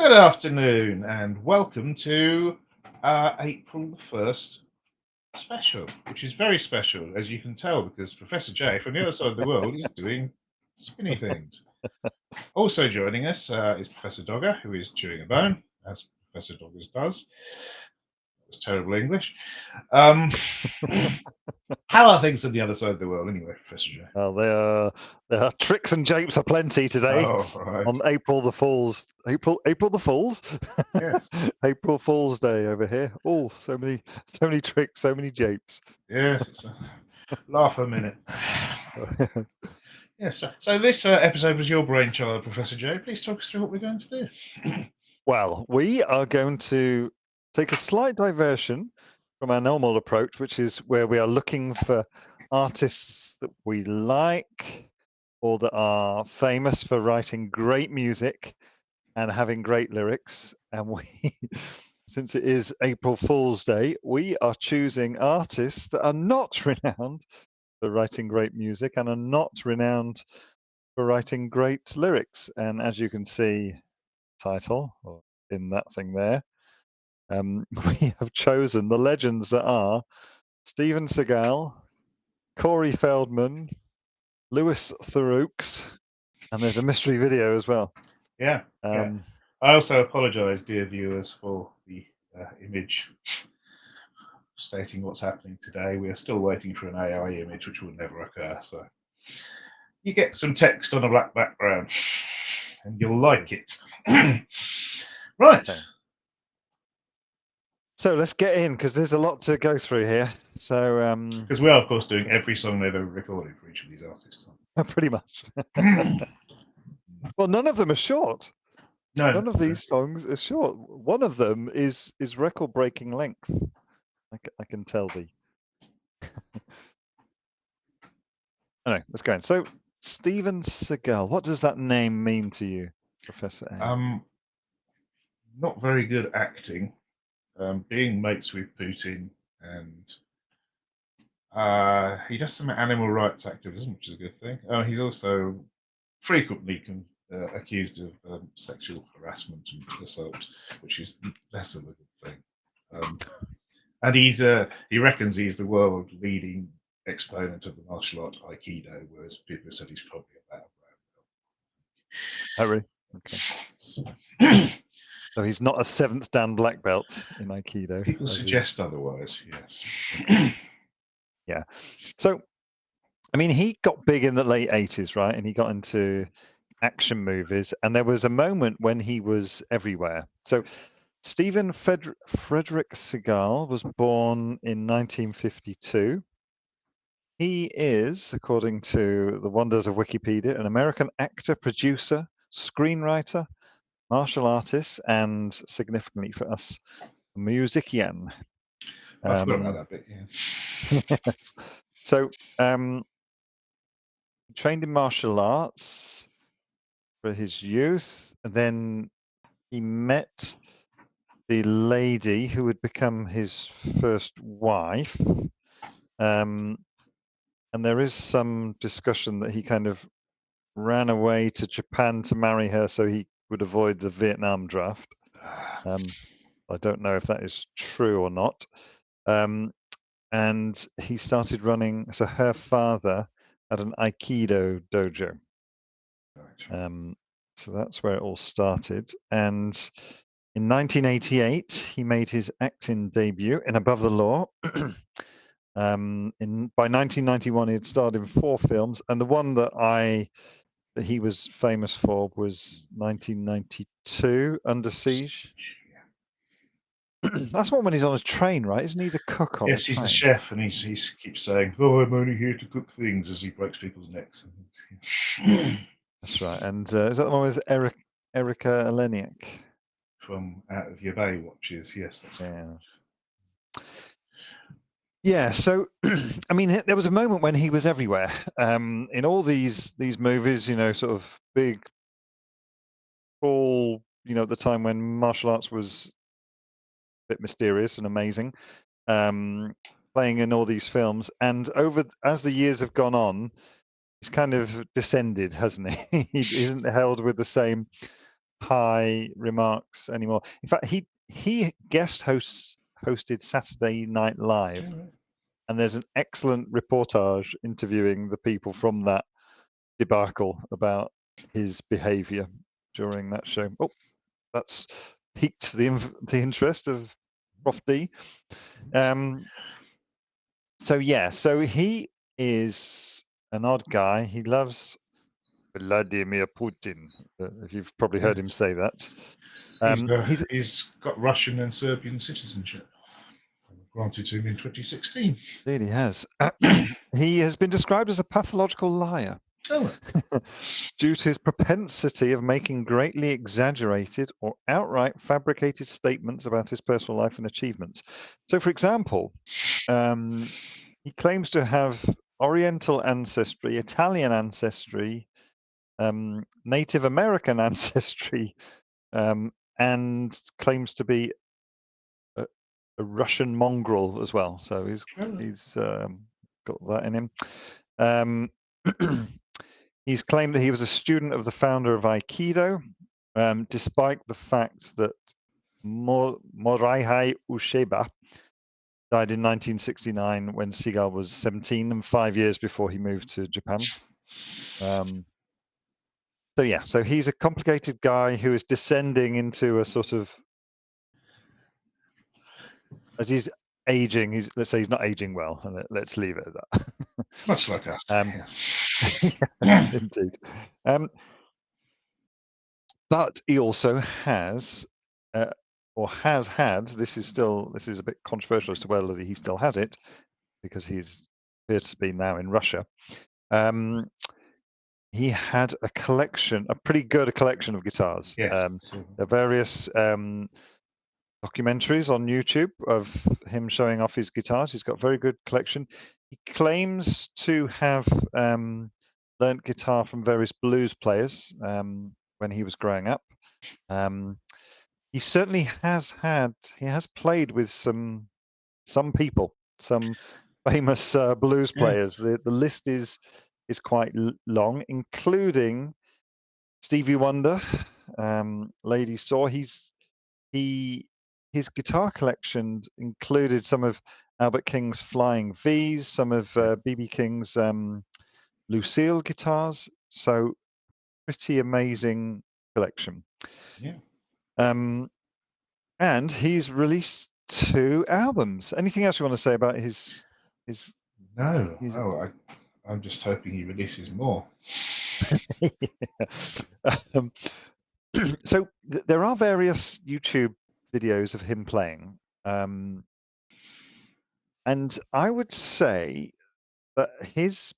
Good afternoon and welcome to April the 1st special, which is very special, as you can tell, because Professor J from the other side of the world is doing spinny things. Also joining us is Professor Dogger, who is chewing a bone, as Professor Doggers does. That was terrible English. How are things on the other side of the world anyway, Professor J? Well, there are tricks and japes aplenty today Right. on April the Fool's. April the Fool's? Yes. April Fool's Day over here. Oh, so many tricks, so many japes. Yes, it's a laugh a minute. Yes, so this episode was your brainchild, Professor J. Please talk us through what we're going to do. Well, we are going to take a slight diversion from our normal approach, which is where we are looking for artists that we like or that are famous for writing great music and having great lyrics. And we, since it is April Fool's Day, we are choosing artists that are not renowned for writing great music and are not renowned for writing great lyrics. And as you can see, title or in that thing there, we have chosen the legends that are Steven Seagal, Corey Feldman, Louise Theroux, and there's a mystery video as well. Yeah. I also apologise, dear viewers, for the image stating what's happening today. We are still waiting for an AI image, which will never occur. So you get some text on a black background, and you'll like it. Right. Okay. So let's get in, because there's a lot to go through here. So because we are, of course, doing every song they've ever recorded for each of these artists. Pretty much. Well, none of them are short. No, none of these songs are short. One of them is record-breaking length. I can tell thee. Anyway, let's go in. So, Steven Seagal, what does that name mean to you, Professor A? Not very good acting. Being mates with Putin, and he does some animal rights activism, which is a good thing. He's also frequently accused of sexual harassment and assault, which is less of a good thing. And he reckons he's the world leading exponent of the martial art Aikido, whereas people have said he's probably a Oh, brown belt. really? Okay. So he's not a 7th Dan black belt in Aikido. People suggest otherwise, yes. Yeah. So, I mean, he got big in the late 80s, right? And he got into action movies. And there was a moment when he was everywhere. So, Steven Frederick Seagal was born in 1952. He is, according to the wonders of Wikipedia, an American actor, producer, screenwriter, martial artist, and significantly for us, a musician. I forgot about that bit, yeah. Yes. So, trained in martial arts for his youth, and then he met the lady who would become his first wife. And there is some discussion that he kind of ran away to Japan to marry her so he would avoid the Vietnam draft. I don't know if that is true or not. And he started running, so her father had an Aikido dojo. So that's where it all started. And in 1988, he made his acting debut in Above the Law. By 1991, he had starred in 4 films, and the one that he was famous for was 1992, Under Siege. That's one when he's on a train, right? Isn't he the cook on the train? Yes, he's the chef, and he keeps saying, "Oh, I'm only here to cook things," as he breaks people's necks. That's right. And is that the one with Erika Eleniak? From Out of Your Bay Watches, yes. That's Yeah, so I mean, there was a moment when he was everywhere. In all these movies, you know, sort of big, all, you know, at the time when martial arts was a bit mysterious and amazing, playing in all these films. And as the years have gone on, he's kind of descended, hasn't he? He isn't held with the same pie remarks anymore. In fact, he guest hosted Saturday Night Live, and there's an excellent reportage interviewing the people from that debacle about his behaviour during that show. Oh, that's piqued the interest of Prof D. So he is an odd guy. He loves Vladimir Putin. If you've probably heard him say that. He's got Russian and Serbian citizenship, granted to him in 2016. Indeed, he has. He has been described as a pathological liar. Oh. Due to his propensity of making greatly exaggerated or outright fabricated statements about his personal life and achievements. So, for example, he claims to have Oriental ancestry, Italian ancestry, Native American ancestry, and claims to be a Russian mongrel as well. So he's got that in him. He's claimed that he was a student of the founder of Aikido, despite the fact that Morihei Ueshiba died in 1969 when Seagal was 17 and 5 years before he moved to Japan. So he's a complicated guy who is descending into a sort of, as he's aging, let's say he's not aging well, and let's leave it at that. Much like us. Yes, indeed. But he also has, or has had, this is a bit controversial as to whether he still has it, because he's appears to be now in Russia. He had a pretty good collection of guitars. Yes. There are various documentaries on YouTube of him showing off his guitars. He's got a very good collection. He claims to have learnt guitar from various blues players when he was growing up. He certainly has played with some people, some famous blues players. The list is quite long, including Stevie Wonder, Lady Saw. His guitar collection included some of Albert King's Flying V's, some of B.B. King's Lucille guitars. So pretty amazing collection. Yeah. And he's released 2 albums. Anything else you want to say about his? No. I'm just hoping he releases more. So there are various YouTube videos of him playing, and I would say that his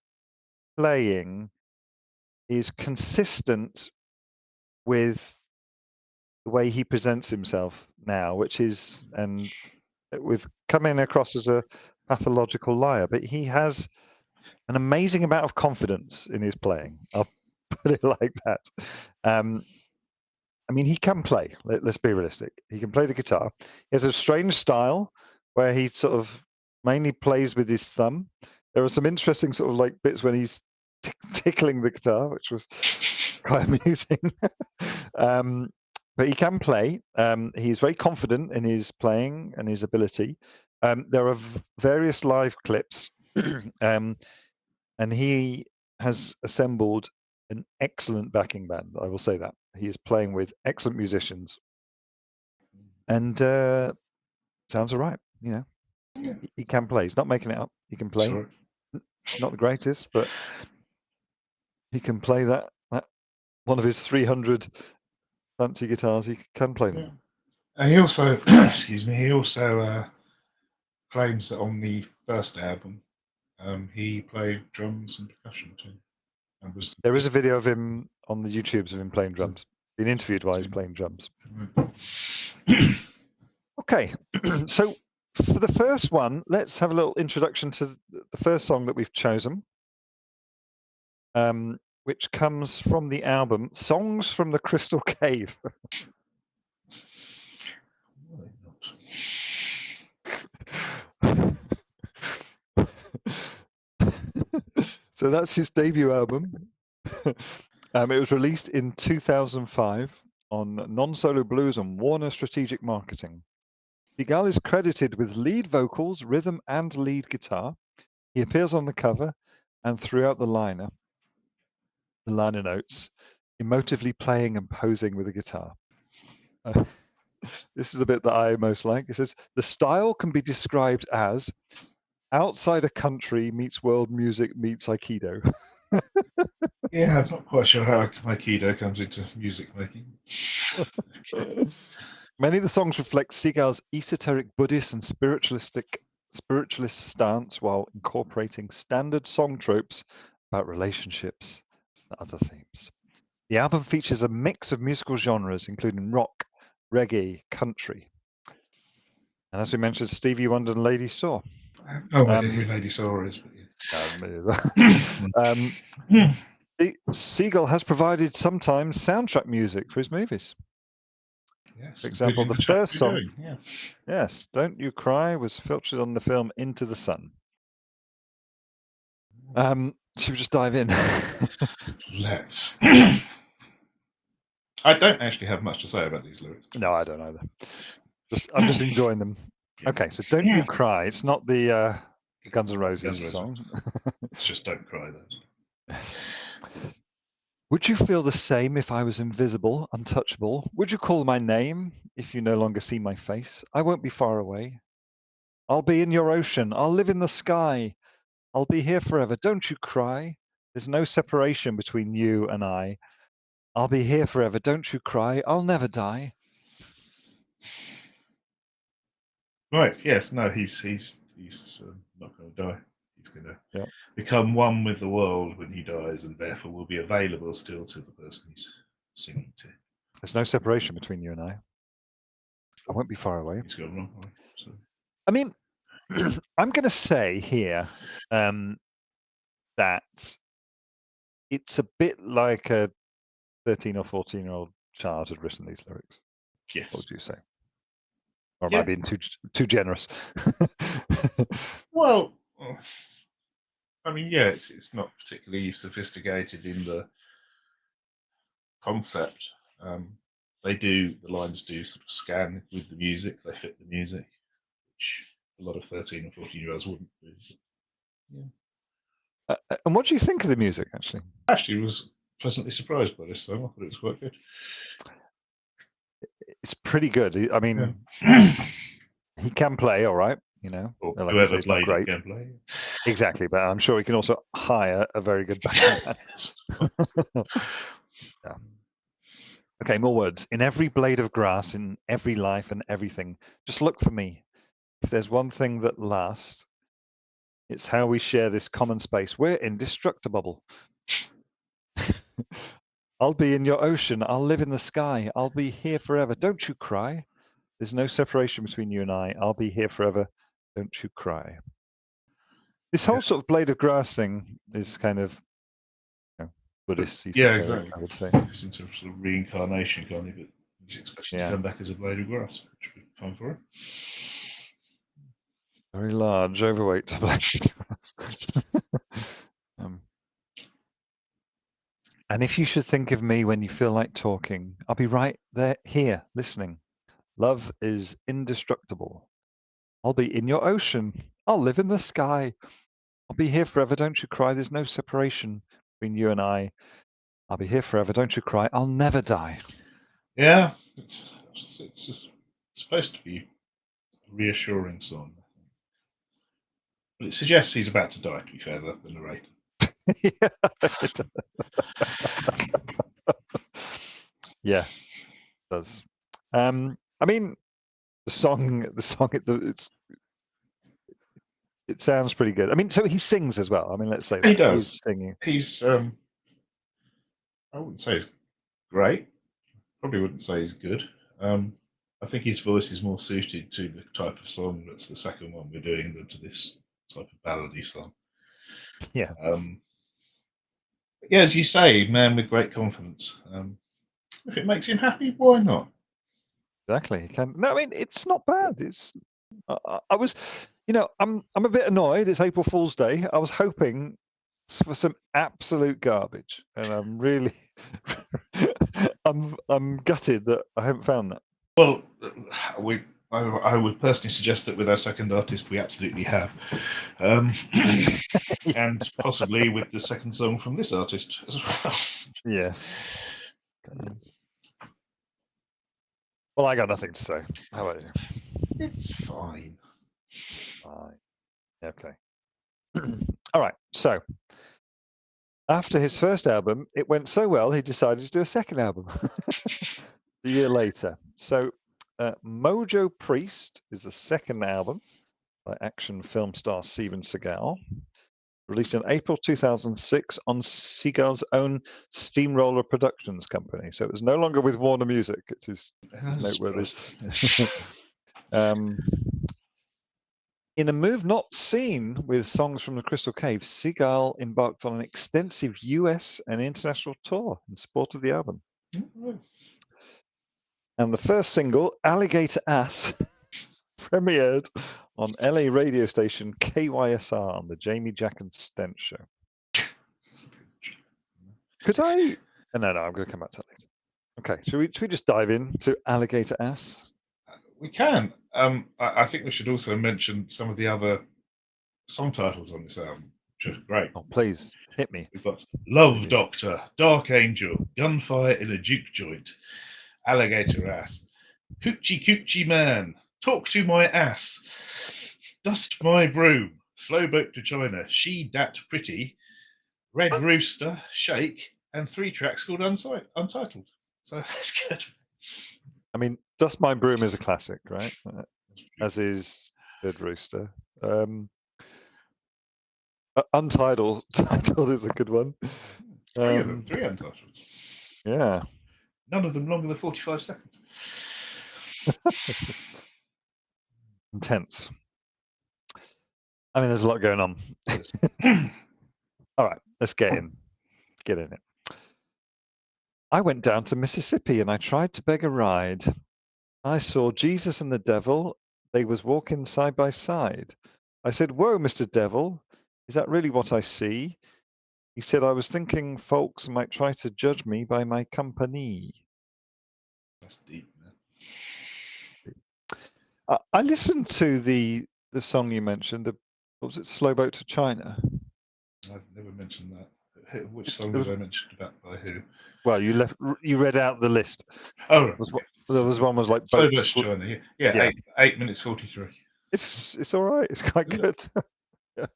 playing is consistent with the way he presents himself now, which is, and with coming across as a pathological liar, but he has an amazing amount of confidence in his playing. I'll put it like that. I mean, he can play. Let's be realistic. He can play the guitar. He has a strange style where he sort of mainly plays with his thumb. There are some interesting sort of like bits when he's tickling the guitar, which was quite amusing. But he can play. He's very confident in his playing and his ability. There are various live clips, and he has assembled an excellent backing band. I will say that. He is playing with excellent musicians, and sounds all right. You know, he can play. He's not making it up. He can play. Sorry. It's not the greatest, but he can play that one of his 300 fancy guitars. He can play them. Yeah. And he also, excuse me, he also claims that on the first album, he played drums and percussion too. There is a video of him on the YouTubes of him playing drums. Being interviewed while he's playing drums. Okay, so for the first one, let's have a little introduction to the first song that we've chosen, which comes from the album Songs from the Crystal Cave. So that's his debut album. It was released in 2005. on non-solo blues and Warner Strategic Marketing. Seagal is credited with lead vocals, rhythm, and lead guitar. He appears on the cover and throughout the liner notes, emotively playing and posing with a guitar. This is the bit that I most like. It says, the style can be described as outside a country meets world music meets Aikido. Yeah, I'm not quite sure how Aikido comes into music making. Many of the songs reflect Seagal's esoteric Buddhist and spiritualist stance while incorporating standard song tropes about relationships and other themes. The album features a mix of musical genres, including rock, reggae, country. And as we mentioned, Stevie Wonder and Lady Saw. I have no idea who Lady Saw is. But yeah. Seagal has provided sometimes soundtrack music for his movies. Yes, For example, the first song, yeah. yes, Don't You Cry, was featured on the film Into the Sun. Should we just dive in? Let's. I don't actually have much to say about these lyrics. No, I don't either. I'm just enjoying them. Yes. Okay, so Don't You Cry. It's not the Guns N' Roses song. It's just Don't Cry, then. Would you feel the same if I was invisible, untouchable? Would you call my name if you no longer see my face? I won't be far away. I'll be in your ocean. I'll live in the sky. I'll be here forever. Don't you cry. There's no separation between you and I. I'll be here forever. Don't you cry. I'll never die. Right. Yes. No. He's not going to die. He's going to become one with the world when he dies, and therefore will be available still to the person he's singing to. There's no separation between you and I. I won't be far away. He's got wrong. So. I mean, I'm going to say here that it's a bit like a 13 or 14-year-old child had written these lyrics. Yes. What would you say? Or am I being too generous? Well, I mean, yeah, it's not particularly sophisticated in the concept. The lines do sort of scan with the music, they fit the music, which a lot of 13 or 14-year-olds wouldn't do. Yeah. And what do you think of the music, actually? I actually was pleasantly surprised by this song. I thought it was quite good. It's pretty good. I mean, he can play all right, you know. Or like whoever played it can play. Exactly, but I'm sure he can also hire a very good backing band. Yeah. Okay, more words. In every blade of grass, in every life and everything, just look for me. If there's one thing that lasts, it's how we share this common space. We're indestructible. I'll be in your ocean. I'll live in the sky. I'll be here forever. Don't you cry. There's no separation between you and I. I'll be here forever. Don't you cry. This whole sort of blade of grass thing is kind of Buddhist. Yeah, exactly. I would say. It's into sort of reincarnation, can't he? But he's expecting to come back as a blade of grass, which would be fun for him. Very large, overweight blade of grass. And if you should think of me when you feel like talking, I'll be right there, here, listening. Love is indestructible. I'll be in your ocean. I'll live in the sky. I'll be here forever. Don't you cry. There's no separation between you and I. I'll be here forever. Don't you cry. I'll never die. Yeah, it's just supposed to be a reassuring song. But it suggests he's about to die, to be fair, the narrator. Yeah, it does. I mean, the song, it sounds pretty good. I mean, so he sings as well. I mean, let's say he does. He's singing. He's, I wouldn't say he's great. Probably wouldn't say he's good. I think his voice is more suited to the type of song that's the second one we're doing than to this type of ballady song. Yeah. Yeah, as you say, man with great confidence. If it makes him happy, why not? Exactly. No, I mean, it's not bad. It's. I was, I'm a bit annoyed. It's April Fool's Day. I was hoping for some absolute garbage, and I'm really, I'm gutted that I haven't found that. Well, I would personally suggest that with our second artist, we absolutely have. And possibly with the second song from this artist as well. Yes. Okay. Well, I got nothing to say. How about you? It's fine. Fine. Okay. All right. So, after his first album, it went so well, he decided to do a second album a year later. So, Mojo Priest is the second album by action film star Steven Seagal, released in April 2006 on Seagal's own Steamroller Productions company. So it was no longer with Warner Music. It's noteworthy. In a move not seen with songs from the Crystal Cave, Seagal embarked on an extensive US and international tour in support of the album. And the first single, Alligator Ass, premiered on LA radio station KYSR on the Jamie Jack and Stent show. Could I? No, I'm going to come back to that later. Okay, should we just dive into Alligator Ass? We can. I think we should also mention some of the other song titles on this album, which are great. Oh, please, hit me. We've got Love Doctor, Dark Angel, Gunfire in a Juke Joint, Alligator Ass, Hoochie Coochie Man, Talk to My Ass, Dust My Broom, Slow Boat to China, She Dat Pretty, Red Rooster, Shake, and 3 tracks called Untitled. So that's good. I mean, Dust My Broom is a classic, right? As is Red Rooster. Untitled is a good one. 3 of them, 3 untitled. Yeah. None of them longer than 45 seconds. Intense. I mean, there's a lot going on. All right, let's get in it. I went down to Mississippi and I tried to beg a ride. I saw Jesus and the devil. They was walking side by side. I said, "Whoa, Mr. Devil, is that really what I see?" He said, "I was thinking folks might try to judge me by my company." That's deep, man. I listened to the song you mentioned. What was it? Slow Boat to China. I've never mentioned that. Which song did I mention about by who? Well, you read out the list. Oh, right. There was one was like Slow Boat to China. Yeah. 8 minutes 43. It's all right. It's quite good. Yeah. I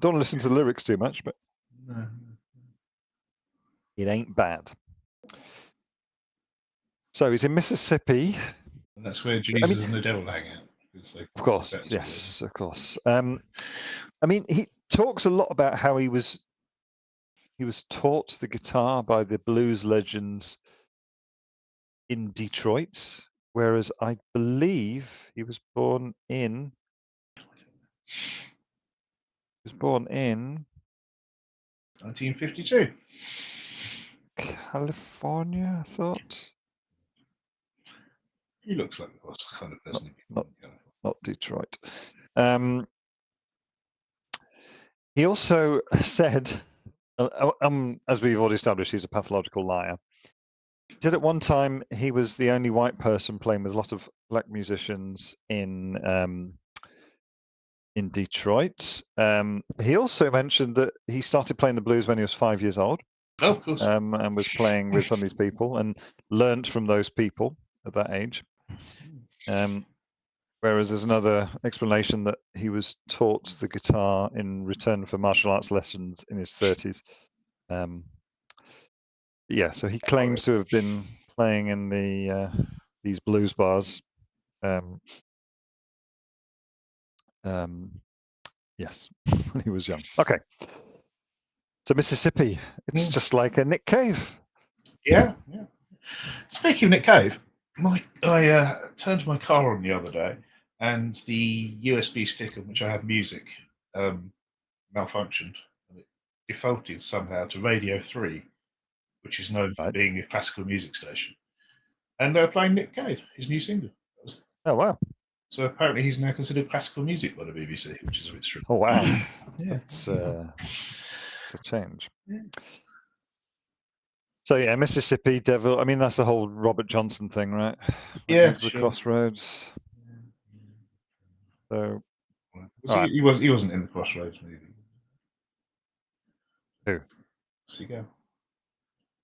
don't want to listen to the lyrics too much, but no. It ain't bad. So he's in Mississippi. And that's where Jesus and the devil hang out. Of course, yes, of course. I mean, he talks a lot about how he was taught the guitar by the blues legends in Detroit, whereas I believe he was born in 1952. California, I thought. He looks like the kind of person not Detroit. He also said, as we've already established, he's a pathological liar. He said at one time he was the only white person playing with a lot of black musicians in Detroit. He also mentioned that he started playing the blues when he was 5 years old. Oh, of course. And was playing with some of these people and learned from those people at that age. Whereas there's another explanation that he was taught the guitar in return for martial arts lessons in his 30s. Yeah, so he claims to have been playing in these blues bars. Yes, when he was young. Okay. So Mississippi, it's just like a Nick Cave. Yeah. Speaking of Nick Cave, I turned my car on the other day, and the USB stick on which I have music malfunctioned. And it defaulted somehow to Radio 3, which is known for being a classical music station. And they're playing Nick Cave, his new single. Oh, wow. So apparently he's now considered classical music by the BBC, which is a bit strange. Oh, wow. Yeah. It's a change. Yeah. So yeah, Mississippi Devil. I mean, that's the whole Robert Johnson thing, right? Yeah, Went to the sure. crossroads. So Right. He wasn't in the Crossroads movie. Who? Seagal.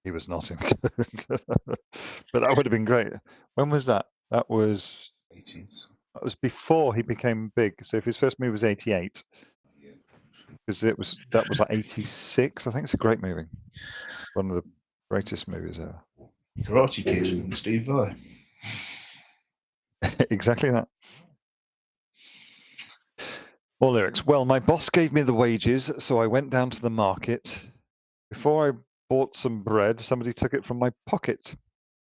He was not in. But that would have been great. When was that? That was 80s. That was before he became big. So if his first movie was 88, because that was like 86. I think it's a great movie. One of the greatest movies ever. Karate Kid and Steve Vai. Exactly that. More lyrics. Well, my boss gave me the wages, so I went down to the market. Before I bought some bread, somebody took it from my pocket.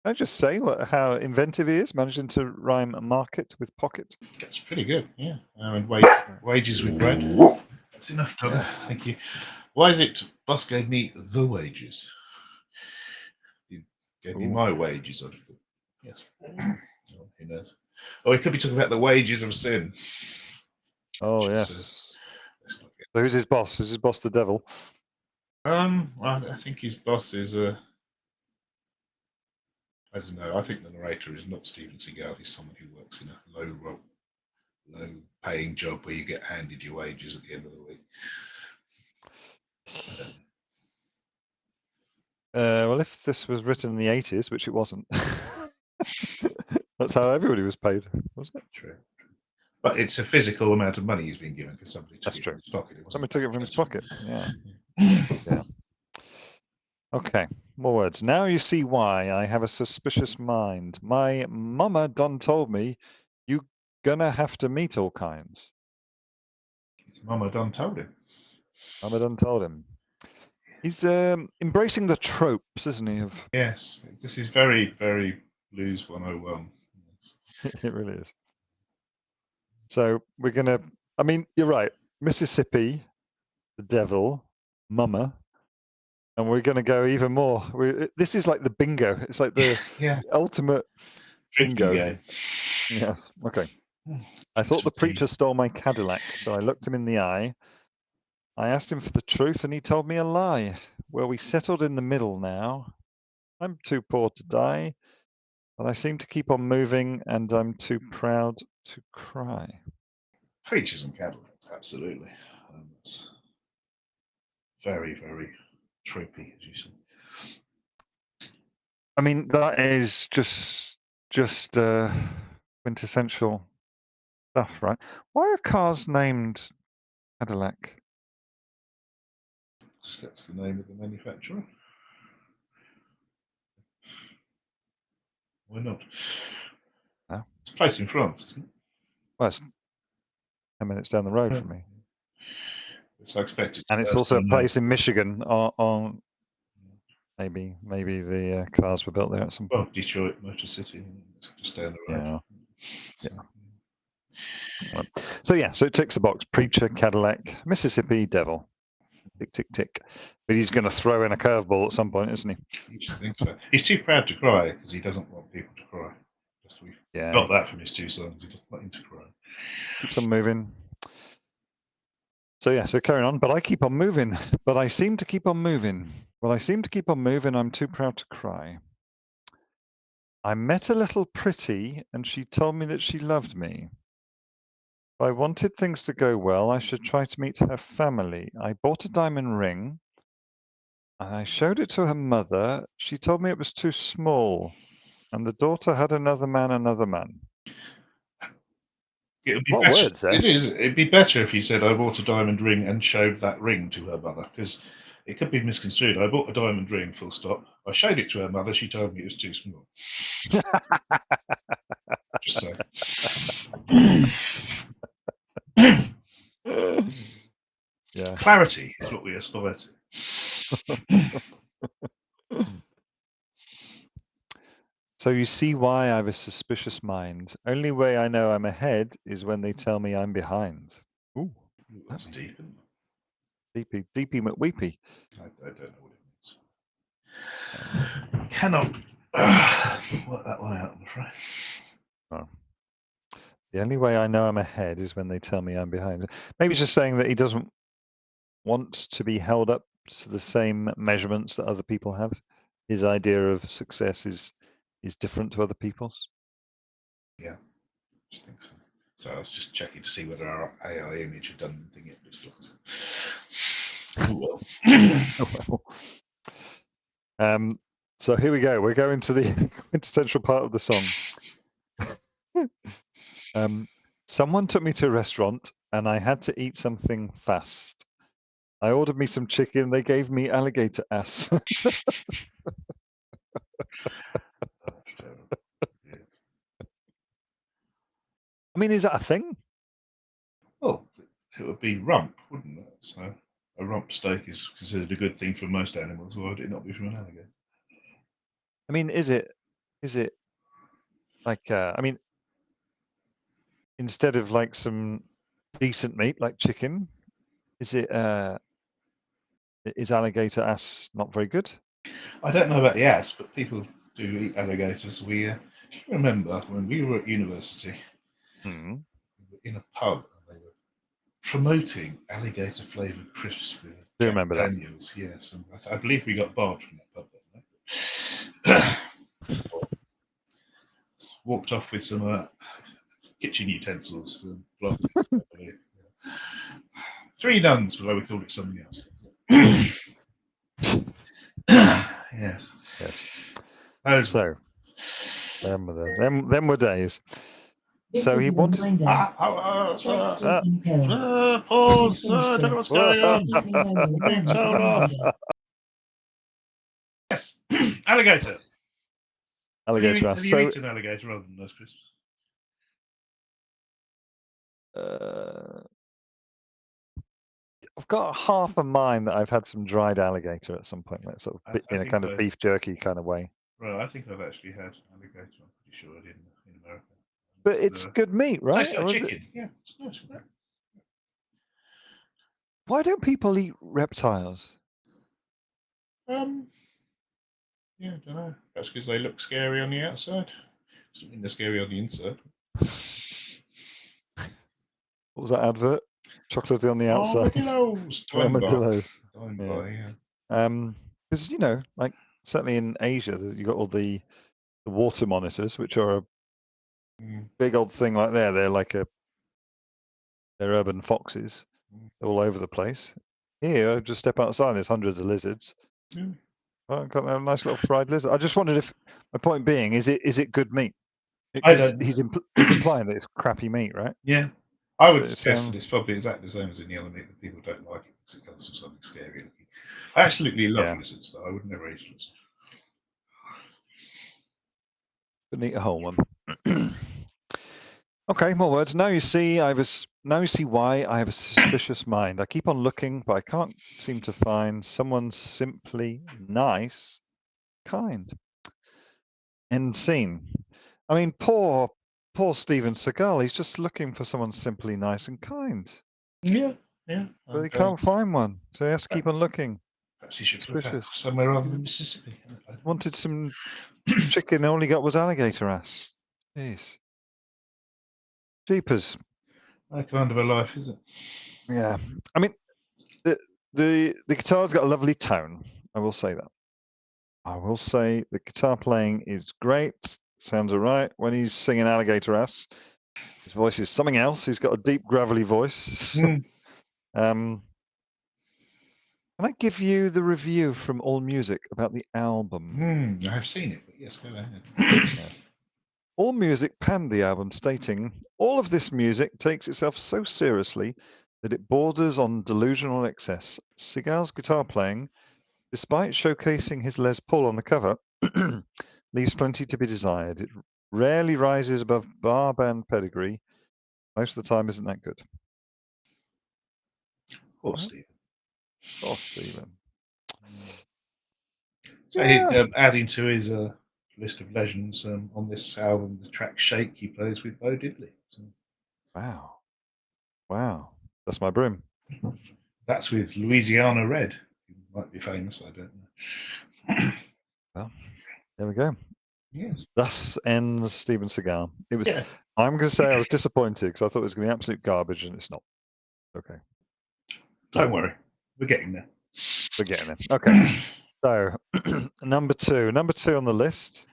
Can I just say how inventive he is, managing to rhyme market with pocket? That's pretty good, yeah. And wages with bread. That's enough, Todd. Yeah. Thank you. Why is it boss gave me the wages? He gave me my wages, I'd have thought. Yes. Oh, who knows? Oh, he could be talking about the wages of sin. Oh, yes. So who's his boss? Is his boss the devil? I think his boss is I don't know. I think the narrator is not Steven Seagal. He's someone who works in a low-paying job where you get handed your wages at the end of the week. Well, if this was written in the 80s, which it wasn't, that's how everybody was paid, wasn't it? True. But it's a physical amount of money he's been given because somebody took it from his pocket. Somebody took it from his pocket. Yeah. Yeah. Okay. More words. Now you see why I have a suspicious mind. My mama done told me you gonna have to meet all kinds. His mama done told him. Mama done told him. He's embracing the tropes, isn't he? Yes. This is very, very Blues 101. It really is. So we're going to, I mean, you're right. Mississippi, the devil, mama. And we're going to go even more. This is like the bingo. It's like the ultimate bingo game. Yes. Okay. I thought the preacher stole my Cadillac, so I looked him in the eye. I asked him for the truth, and he told me a lie. Well, we settled in the middle now. I'm too poor to die, but I seem to keep on moving, and I'm too proud to cry. Preachers and Cadillacs, absolutely. It's very, very tropey, as you said. I mean, that is just quintessential stuff, right? Why are cars named Cadillac? That's the name of the manufacturer. Why not? No. It's a place in France, isn't it? Well, it's 10 minutes down the road from me. So I expect it's and it's also a place in Michigan on maybe the cars were built there at some point. Well, Detroit, Motor City, just down the road. Yeah. So it ticks the box. Preacher, Cadillac, Mississippi, devil. Tick, tick, tick. But he's going to throw in a curveball at some point, isn't he? I think so. He's too proud to cry because he doesn't want people to cry. We've got that from his two songs. He doesn't want him to cry. Keeps on moving. So carrying on. But I keep on moving. But I seem to keep on moving. Well, I seem to keep on moving. I'm too proud to cry. I met a little pretty, and she told me that she loved me. If I wanted things to go well, I should try to meet her family. I bought a diamond ring, and I showed it to her mother. She told me it was too small, and the daughter had another man. It would be better. Words, eh? It'd be better if you said, I bought a diamond ring and showed that ring to her mother, because it could be misconstrued. I bought a diamond ring, full stop. I showed it to her mother. She told me it was too small. Just so. Yeah. Clarity is what we aspire to. So you see why I have a suspicious mind. Only way I know I'm ahead is when they tell me I'm behind. Ooh, that's deep, isn't it? Deepy McWeepy. I don't know what it means. Cannot work that one out, I'm afraid. Oh. The only way I know I'm ahead is when they tell me I'm behind. Maybe just saying that he doesn't want to be held up to the same measurements that other people have. his idea of success is different to other people's. Yeah, I just think so. So I was just checking to see whether our AI image had done the thing it looks like. Oh well. So here we go. We're going to the quintessential part of the song. Someone took me to a restaurant and I had to eat something fast. I ordered me some chicken. They gave me alligator ass. That's terrible. Yes. I mean, is that a thing? Well, it would be rump, wouldn't it? So a rump steak is considered a good thing for most animals. Why would it not be from an alligator? I mean, is it like, I mean, instead of like some decent meat like chicken, is alligator ass not very good? I don't know about the ass, but people do eat alligators. Do you remember when we were at university, Hmm. we were in a pub and they were promoting alligator flavoured crisps with Do Jack remember that? Daniels? Yes, and I believe we got barred from that pub. Walked off with some kitchen utensils and glasses, I believe. Yeah. Three nuns, although we called it something else. Yes. Yes. Those So them were days. So he wanted. pause. I don't know what's going on. Being told off. Yes. Alligator. Alligator ass. Have you eaten alligator other than those crisps? I've got half a mind that I've had some dried alligator at some point, like sort of in a kind of beef jerky kind of way. Right, I think I've actually had alligator. I'm pretty sure I did in America. But it's good meat, right? Tastes like chicken. Yeah, it's nice. Why don't people eat reptiles? Yeah, I don't know. That's because they look scary on the outside. Doesn't mean they're scary on the inside. What was that advert? Chocolatey on the outside. Armadillos. Armadillos. Yeah. Because like certainly in Asia, you got all the water monitors, which are a big old thing like that. They're urban foxes all over the place. Here, just step outside. There's hundreds of lizards. Well, got a nice little fried lizard. I just wondered if my point being is it good meat? I don't know. He's implying that it's crappy meat, right? Yeah, I would suggest that it's probably exactly the same as any other meat that people don't like it because it comes from something scary looking. I absolutely love lizards, though. I would never eat lizards. Couldn't eat a whole one. Okay, more words. Now you see why I have a suspicious mind. I keep on looking, but I can't seem to find someone simply nice, kind. End scene. I mean, poor Steven Seagal. He's just looking for someone simply nice and kind. Yeah. But he can't find one, so he has to keep on looking. Perhaps he should look somewhere other than Mississippi. Wanted some chicken, all he got was alligator ass. Jeez. Jeepers. That kind of a life, is it? Yeah. I mean, the guitar's got a lovely tone. I will say that. I will say the guitar playing is great. Sounds all right. When he's singing alligator ass, his voice is something else. He's got a deep, gravelly voice. Can I give you the review from All Music about the album? I have seen it, but yes, go ahead. Yes. All Music panned the album, stating, "All of this music takes itself so seriously that it borders on delusional excess. Seagal's guitar playing, despite showcasing his Les Paul on the cover, leaves plenty to be desired. It rarely rises above bar band pedigree. Most of the time isn't that good." Poor Stephen. Poor Stephen. So adding to his list of legends on this album, the track "Shake" he plays with Bo Diddley. So. Wow, that's my broom. That's with Louisiana Red. He might be famous, I don't know. Well, there we go. Yes. Thus ends Steven Seagal. It was. Yeah. I'm going to say I was disappointed because I thought it was going to be absolute garbage, and it's not. Okay. Don't worry, we're getting there. We're getting there. Okay. So, number two on the list.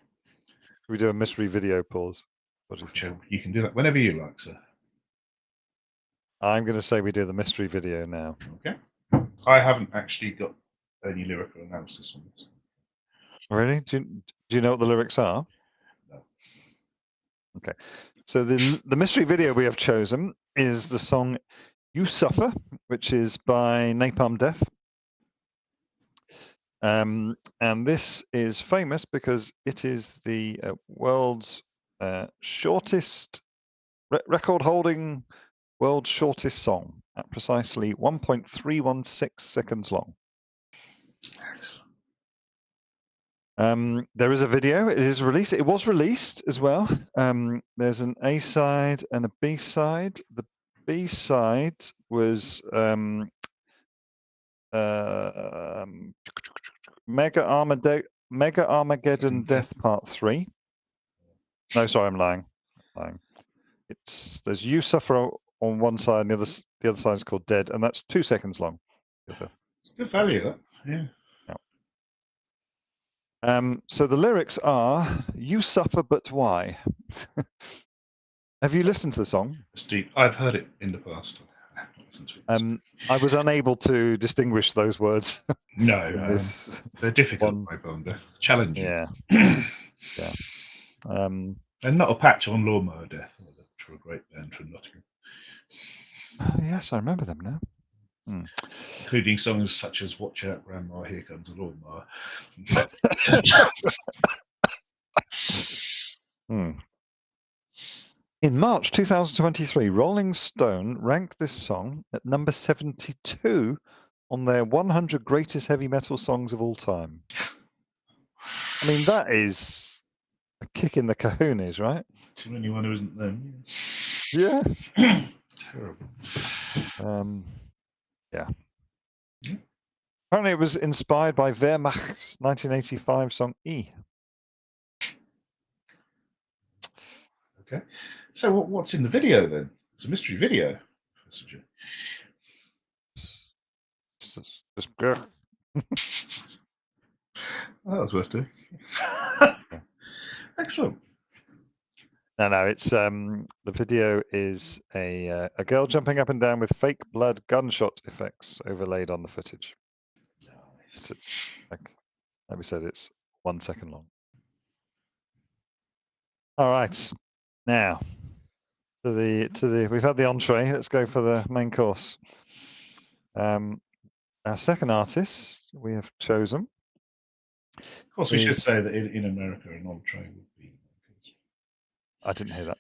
We do a mystery video pause. What do you think? You can do that whenever you like, sir. I'm going to say we do the mystery video now. Okay. I haven't actually got any lyrical analysis on this. Really? Do you know what the lyrics are? No. Okay. So the mystery video we have chosen is the song "You Suffer," which is by Napalm Death. And this is famous because it is the world's shortest record-holding world's shortest song at precisely 1.316 seconds long. Excellent. There is a video. It is released. It was released as well. There's an A side and a B side. The B side was Mega Armageddon Death Part 3. No, sorry, I'm lying. There's You Suffer on one side, and the other side is called Dead, and that's 2 seconds long. It's good value, that. Yeah. So the lyrics are, "You suffer, but why?" Have you listened to the song? Steve, I've heard it in the past. I was unable to distinguish those words. No, they're difficult, Napalm Death. Challenging. Yeah. Yeah. And not a patch on Lawnmower Death, which were a great band from Nottingham. Yes, I remember them now. Including songs such as "Watch Out, Grandma, Here Comes a Lawnmower." In March 2023, Rolling Stone ranked this song at number 72 on their 100 greatest heavy metal songs of all time. I mean, that is a kick in the kahunas, right? To anyone who isn't them. Yeah. Terrible. Yeah. Apparently, it was inspired by Wehrmacht's 1985 song "E." Okay. So what's in the video then? It's a mystery video. Just go. That was worth doing. Excellent. No, it's the video is a girl jumping up and down with fake blood gunshot effects overlaid on the footage. Nice. It's like we said, it's 1 second long. All right, now we've had the entree. Let's go for the main course. Our second artist we have chosen. Of course, we should say that in America, an entree would be. I didn't hear that.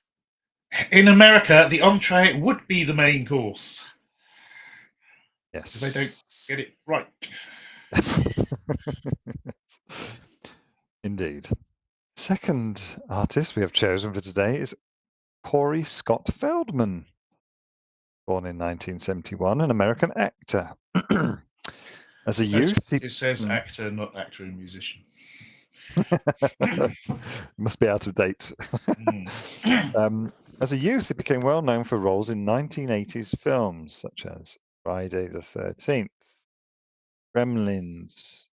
In America, the entree would be the main course. Yes. Because they don't get it right. Indeed. Second artist we have chosen for today is Corey Scott Feldman, born in 1971, an American actor. As a youth, it says actor, not actor and musician. Must be out of date. As a youth, he became well known for roles in 1980s films such as Friday the 13th, Gremlins,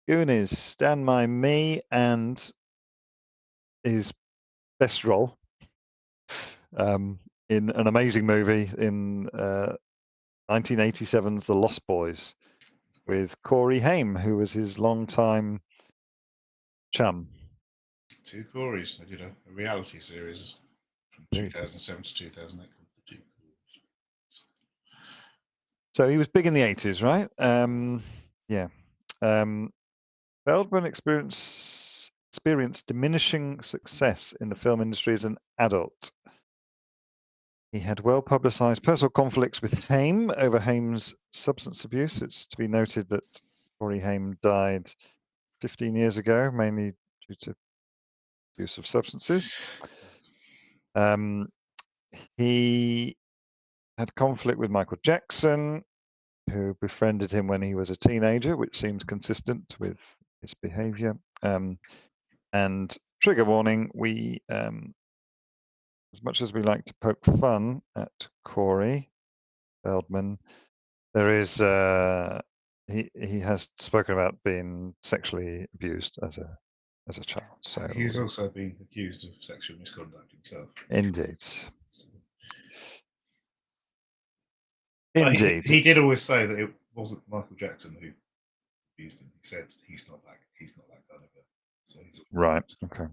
Goonies, Stand By Me, and his best role in an amazing movie in 1987's The Lost Boys with Corey Haim, who was his longtime chum. Two Coreys. They did a reality series from 2007 to 2008. So he was big in the 80s, right? Yeah. Feldman experienced diminishing success in the film industry as an adult. He had well-publicized personal conflicts with Haim over Haim's substance abuse. It's to be noted that Corey Haim died 15 years ago, mainly due to use of substances. He had conflict with Michael Jackson, who befriended him when he was a teenager, which seems consistent with his behavior. And trigger warning, we, as much as we like to poke fun at Corey Feldman, there is he has spoken about being sexually abused as a child. So He's also been accused of sexual misconduct himself. indeed, But indeed, he did always say that it wasn't Michael Jackson who abused him. He said he's not that kind of guy. So he's right. Okay.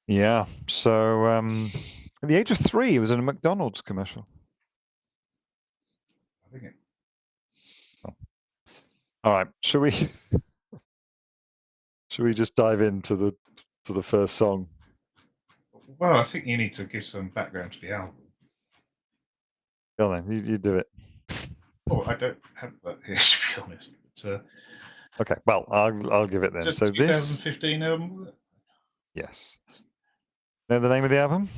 Yeah. So at the age of 3, he was in a McDonald's commercial. I think it. All right. Should we just dive into the first song? Well, I think you need to give some background to the album. Go on then, you do it. Oh, I don't have that here, to be honest. But, Okay. Well, I'll give it then. So 2015 album, was it? Yes. Know the name of the album?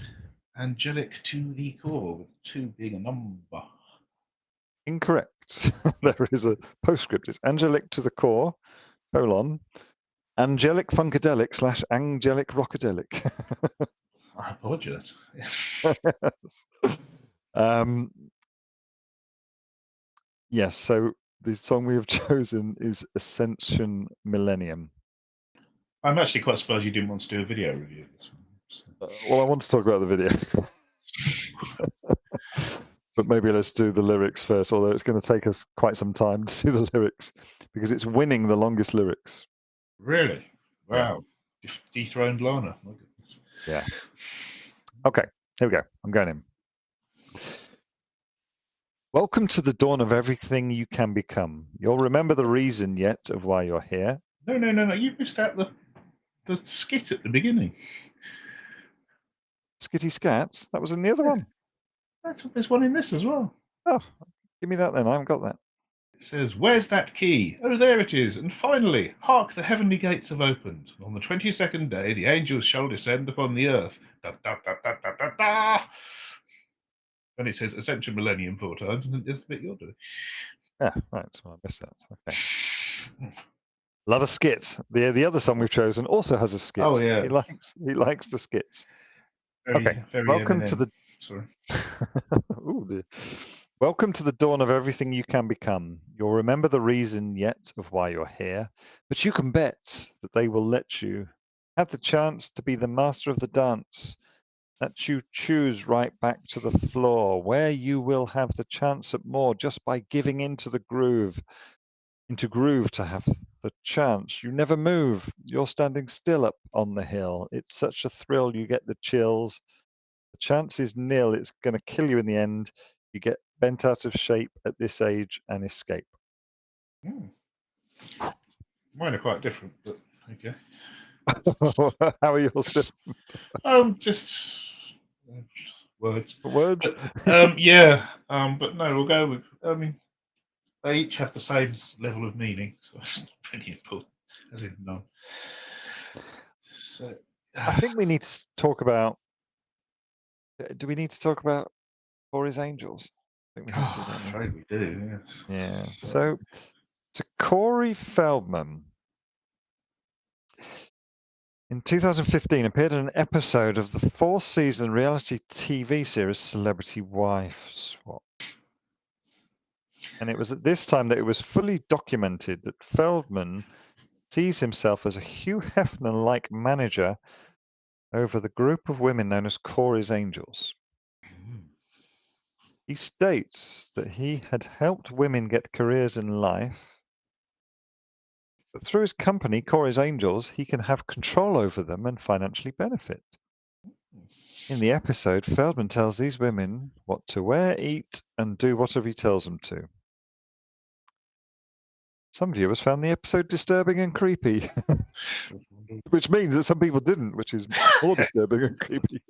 Angelic to the Core, with 2 being a number. Incorrect. There is a postscript. It's angelic to the core, angelic funkadelic / angelic rockadelic. I apologise. Yes, so the song we have chosen is Ascension Millennium. I'm actually quite surprised you didn't want to do a video review of this one. So. Well, I want to talk about the video. But maybe let's do the lyrics first, although it's going to take us quite some time to do the lyrics because it's winning the longest lyrics. Really? Wow. Yeah. Dethroned Lana. My goodness. Yeah. Okay, here we go. I'm going in. Welcome to the dawn of everything you can become. You'll remember the reason yet of why you're here. No. You missed out the skit at the beginning. Skitty Scats? That was in the other one. There's one in this as well. Oh, give me that then. I haven't got that. It says, "Where's that key? Oh, there it is. And finally, hark, the heavenly gates have opened. On the 22nd day, the angels shall descend upon the earth." Da, da, da, da, da, da, da. And it says Ascension Millennium 4 times, and then there's the bit you're doing. Yeah, right. So I missed that. Okay. Love a skit. The other song we've chosen also has a skit. Oh, yeah. He likes the skits. Very Welcome Eminem. to the. Sorry. Ooh, dear. Welcome to the dawn of everything you can become. You'll remember the reason yet of why you're here, but you can bet that they will let you have the chance to be the master of the dance. That you choose right back to the floor, where you will have the chance at more just by giving into the groove. Into groove to have the chance. You never move. You're standing still up on the hill. It's such a thrill. You get the chills. The chance is nil. It's going to kill you in the end. You get bent out of shape at this age and escape. Mine are quite different, but okay. How are yours? Just words. Words? Yeah. But no, we'll go with. I mean, they each have the same level of meaning, so it's not really important, as in none. So, I think we need to talk about. Do we need to talk about Corey's Angels? I think we have to. I'm afraid we do. Yes. Yeah. So Corey Feldman in 2015 appeared in an episode of the 4th-season reality TV series Celebrity Wife Swap. And it was at this time that it was fully documented that Feldman sees himself as a Hugh Hefner-like manager over the group of women known as Corey's Angels. He states that he had helped women get careers in life, but through his company, Corey's Angels, he can have control over them and financially benefit. In the episode, Feldman tells these women what to wear, eat, and do whatever he tells them to. Some viewers found the episode disturbing and creepy, which means that some people didn't, which is more disturbing and creepy.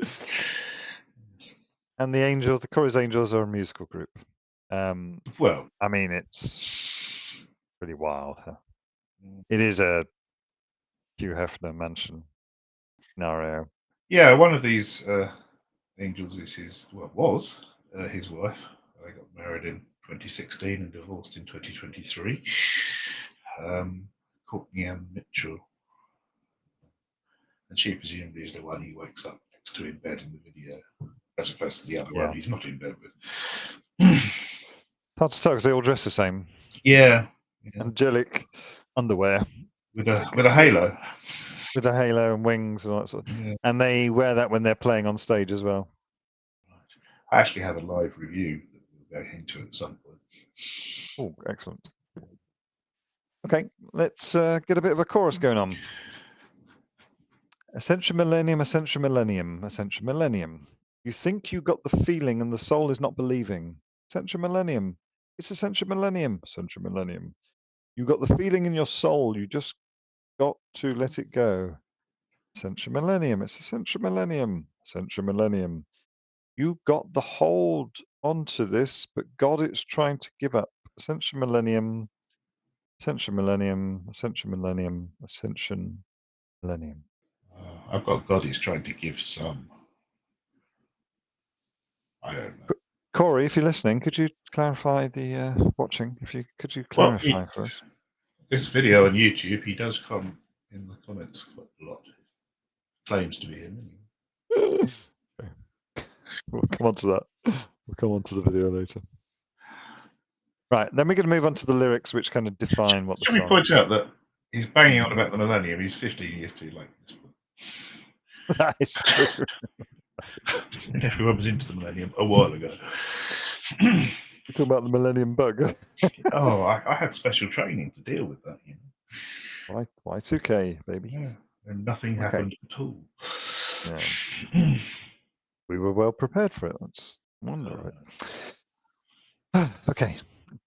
And the Corey's Angels are a musical group. Well, I mean, it's pretty wild. Huh? It is a Hugh Hefner mansion scenario. Yeah, one of these angels is was his wife. They got married in 2016 and divorced in 2023. Courtney Ann Mitchell. And she presumably is the one he wakes up next to in bed in the video, as opposed to the other one he's not in bed with. hard to tell because they all dress the same. Yeah. Angelic underwear. With a halo. With a halo and wings and all that sort of. Yeah. And they wear that when they're playing on stage as well. I actually have a live review that we'll go into at some point. Oh, excellent. Okay, let's get a bit of a chorus going on. Ascension millennium, ascension millennium, ascension millennium. You think you got the feeling and the soul is not believing. Ascension millennium. It's ascension millennium, ascension millennium. You got the feeling in your soul, you just got to let it go. Ascension millennium, it's ascension millennium, ascension millennium. You got the hold onto this, but God, it's trying to give up. Ascension millennium, ascension millennium, ascension millennium, ascension millennium. I've got God is trying to give some. I don't know. Corey, if you're listening, could you clarify the watching? Could you clarify for us? This video on YouTube, he does come in the comments quite a lot. Claims to be him. We'll come on to that. We'll come on to the video later. Right, then we're going to move on to the lyrics, which kind of define what the song. Should we point out that he's banging on about the millennium? He's 15 years too late. That is true. Everyone was into the millennium a while ago. You're talking about the millennium bug. Oh, I had special training to deal with that. You know. Y2K, baby. Yeah, and nothing happened at all. Yeah. We were well prepared for it. That's wonderful. Okay.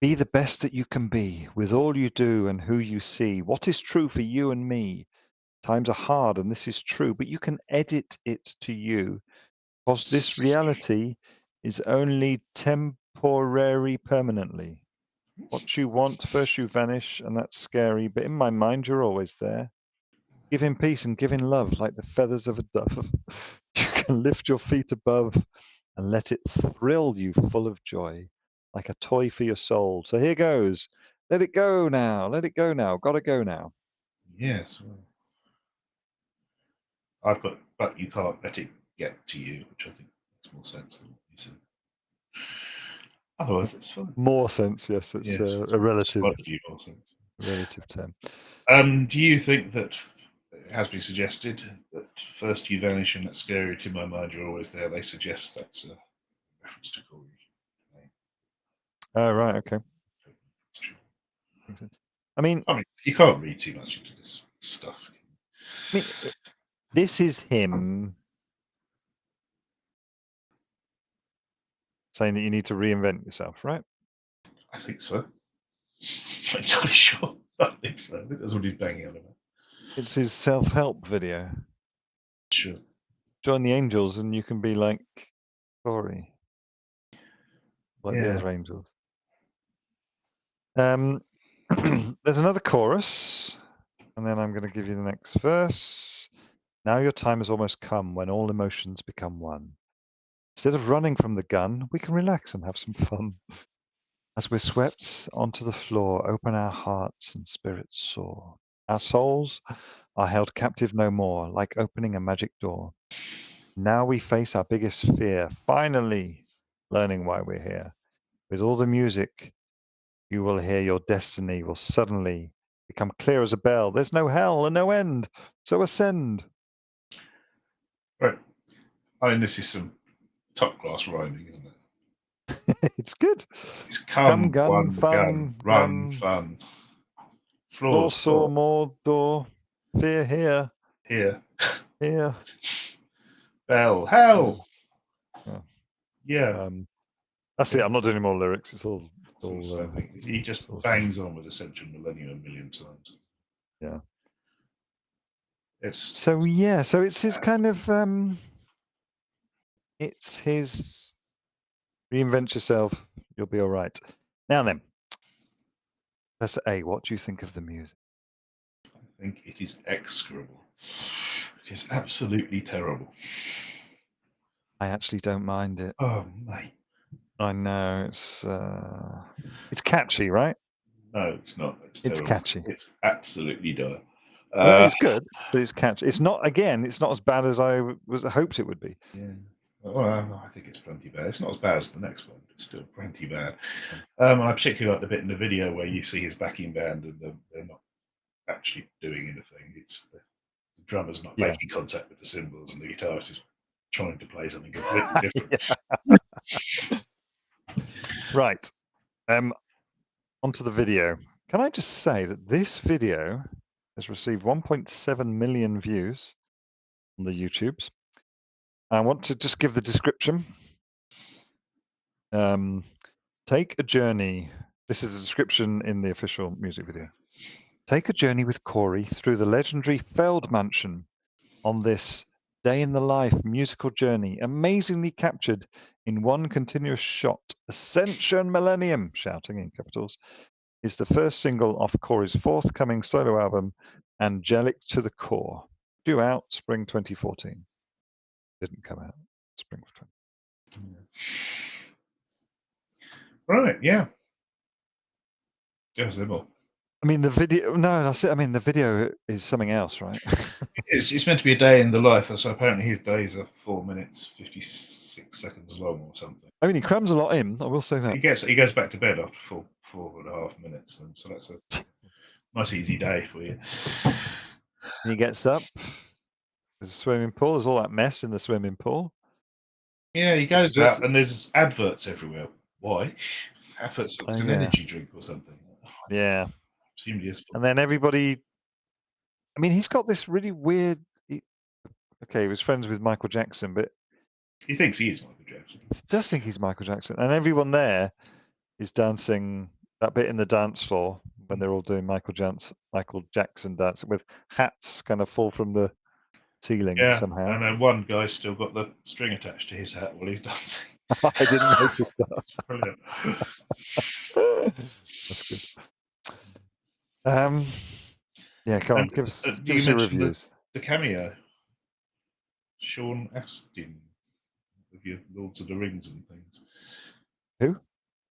Be the best that you can be with all you do and who you see. What is true for you and me? Times are hard and this is true, but you can edit it to you. Because this reality is only temporary permanently. What you want, first you vanish, and that's scary, but in my mind you're always there. Giving peace and giving love like the feathers of a dove. You can lift your feet above and let it thrill you full of joy, like a toy for your soul. So here goes. Let it go now. Let it go now. Gotta go now. Yes. I've got, but you can't let it get to you, which I think makes more sense than what you said. Otherwise, it's fine. More sense, yes. It's a relative, more sense. Relative term. Do you think that it has been suggested that first you vanish and that's scary to my mind, you're always there? They suggest that's a reference to Corey. Oh, right, okay. I mean, you can't read too much into this stuff. I mean, this is him saying that you need to reinvent yourself, right? I think so. I'm not entirely sure. I think so. I think that's what he's banging on about. It's his self-help video. Sure. Join the angels and you can be like Corey. Like the other angels. There's another chorus, and then I'm going to give you the next verse. Now your time has almost come when all emotions become one. Instead of running from the gun, we can relax and have some fun. As we're swept onto the floor, open our hearts and spirits soar. Our souls are held captive no more, like opening a magic door. Now we face our biggest fear, finally learning why we're here. With all the music, you will hear your destiny will suddenly become clear as a bell. There's no hell and no end, so ascend. Right. I mean, this is some top-class rhyming, isn't it? It's good. It's come gun, one, fun, run, fun. Floor, saw, more, door. Fear here. Here. Here. Bell, hell. Yeah. That's it. I'm not doing any more lyrics. It's all he just bangs on with Ascension Millennium a million times. Yeah. So it's his kind of it's his reinvent yourself, you'll be all right. Now then, Professor A, what do you think of the music? I think it is execrable. It is absolutely terrible. I actually don't mind it. Oh, mate. I know it's catchy, right? No, it's not. It's catchy. It's absolutely dire. Well, it's good, but it's catchy. It's not. Again, it's not as bad as I hoped it would be. Yeah. Well, I think it's plenty bad. It's not as bad as the next one, but it's still plenty bad. And I particularly like the bit in the video where you see his backing band and they're not actually doing anything. It's the drummer's not Yeah. making contact with the cymbals and the guitarist is trying to play something completely different. Right. Onto the video. Can I just say that this video has received 1.7 million views on the YouTubes. I want to just give the description. Take a journey. This is a description in the official music video. Take a journey with Corey through the legendary Feld Mansion on this day in the life musical journey, amazingly captured in one continuous shot. Ascension Millennium, shouting in capitals, is the first single off Corey's forthcoming solo album, Angelic to the Core, due out spring 2014. Didn't come out spring 2014. Right, yeah. Yes, more. I mean, the video. No, that's it. I mean, the video is something else, right? It's meant to be a day in the life, so apparently his days are 4 minutes 56 seconds long or something. I mean, he crams a lot in. I will say that. He goes back to bed after 4.5 minutes, and so that's a nice easy day for you. And he gets up. There's a swimming pool. There's all that mess in the swimming pool. Yeah, he goes out and there's adverts everywhere. Why? Adverts looks an energy drink or something. Yeah. Seemed useful. And then everybody. I mean, he's got this really weird. Okay, he was friends with Michael Jackson, but he thinks he is Michael Jackson. He does think he's Michael Jackson, and everyone there is dancing that bit in the dance floor when they're all doing Michael Jackson dancing with hats kind of fall from the ceiling somehow. And then one guy's still got the string attached to his hat while he's dancing. I didn't notice that. Brilliant. That's good. Yeah, come on, give us your reviews. The cameo, Sean Astin, of your Lords of the Rings and things. Who?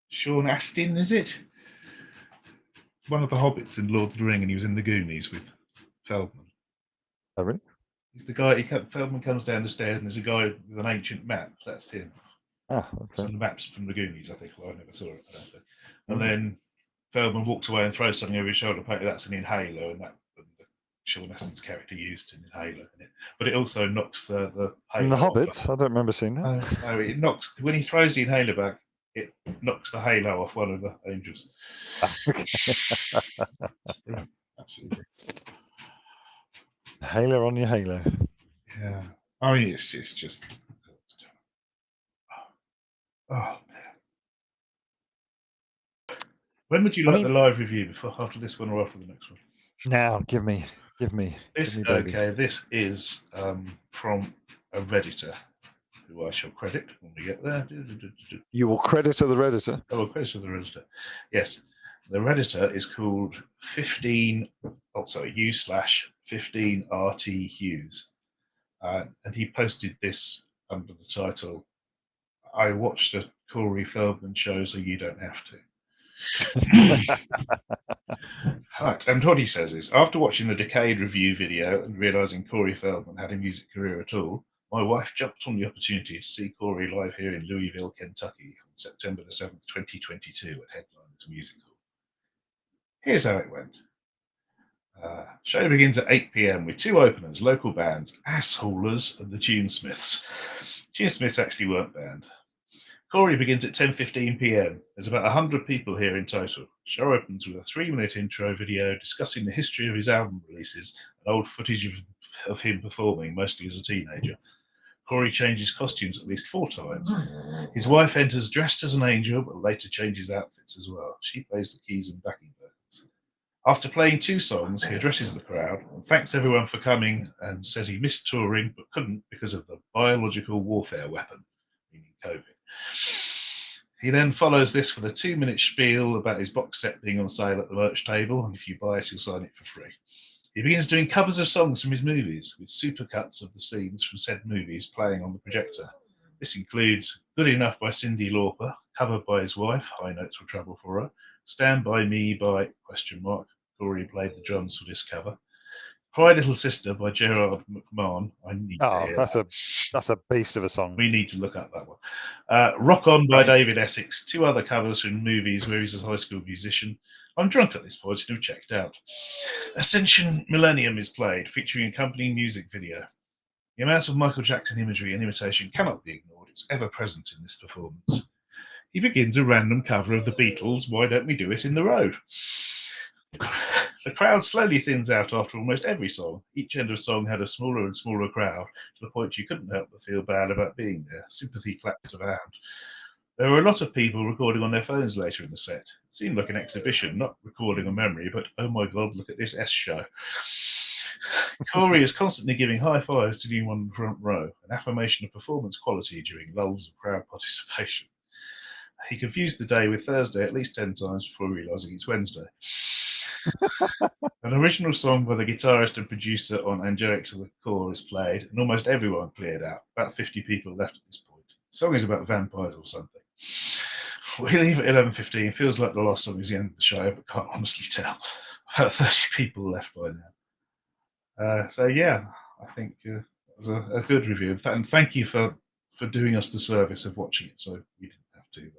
Sean Astin, is it? One of the hobbits in Lords of the Ring, and he was in the Goonies with Feldman. Oh, really? He's the guy. Feldman comes down the stairs, and there's a guy with an ancient map. That's him. Ah, okay. So the map's from the Goonies, I think. Well, I never saw it, I don't think. And then Feldman walks away and throws something over his shoulder. Apparently, that's an inhaler, and Sean Astin's character used an inhaler in it. But it also knocks the halo. In the Hobbit, I don't remember seeing that. No, it knocks when he throws the inhaler back. It knocks the halo off one of the angels. Absolutely. Halo on your halo. Yeah, I mean it's just. Oh man. When would you like the live review? After this one or after the next one? Now, give me. This okay. This is from a Redditor, who I shall credit when we get there. You will credit to the Redditor. Oh, credit to the Redditor. Yes, the Redditor is called u/15RT Hughes, and he posted this under the title, "I watched a Corey Feldman show, so you don't have to." Right, and what he says is, after watching the Decade review video and realising Corey Feldman had a music career at all, my wife jumped on the opportunity to see Corey live here in Louisville, Kentucky on September the 7th, 2022 at Headliners Music Hall. Here's how it went. Show begins at 8 p.m. with two openers, local bands, Assholers and the Tunesmiths. Tunesmiths actually weren't banned. Corey begins at 10:15 p.m. There's about 100 people here in total. Show opens with a 3-minute intro video discussing the history of his album releases and old footage of him performing, mostly as a teenager. Corey changes costumes at least 4 times. His wife enters dressed as an angel, but later changes outfits as well. She plays the keys and backing vocals. After playing 2 songs, he addresses the crowd and thanks everyone for coming and says he missed touring but couldn't because of the biological warfare weapon, meaning COVID. He then follows this with a 2-minute spiel about his box set being on sale at the merch table, and if you buy it, he'll sign it for free. He begins doing covers of songs from his movies, with supercuts of the scenes from said movies playing on the projector. This includes Good Enough by Cyndi Lauper, covered by his wife, High Notes Will Trouble for Her, Stand By Me by ? Corey played the drums for this cover. Cry Little Sister by Gerard McMahon. I need to Oh, hear that's a beast of a song. We need to look up that one. Rock On by Right. David Essex. 2 other covers from movies where he's a high school musician. I'm drunk at this point and have checked out. Ascension Millennium is played, featuring accompanying music video. The amount of Michael Jackson imagery and imitation cannot be ignored. It's ever present in this performance. He begins a random cover of the Beatles' Why Don't We Do It in the Road? The crowd slowly thins out after almost every song. Each end of song had a smaller and smaller crowd, to the point you couldn't help but feel bad about being there. Sympathy clapped around. There were a lot of people recording on their phones later in the set. It seemed like an exhibition, not recording a memory, but oh my god, look at this S show. Corey is constantly giving high fives to anyone in the front row, an affirmation of performance quality during lulls of crowd participation. He confused the day with Thursday at least 10 times before realising it's Wednesday. An original song by the guitarist and producer on Angelic to the Core is played, and almost everyone cleared out. About 50 people left at this point. The song is about vampires or something. We leave at 11:15. Feels like the last song is the end of the show, but can't honestly tell. About 30 people left by now. So yeah, I think it was a good review. And thank you for doing us the service of watching it, so we didn't have to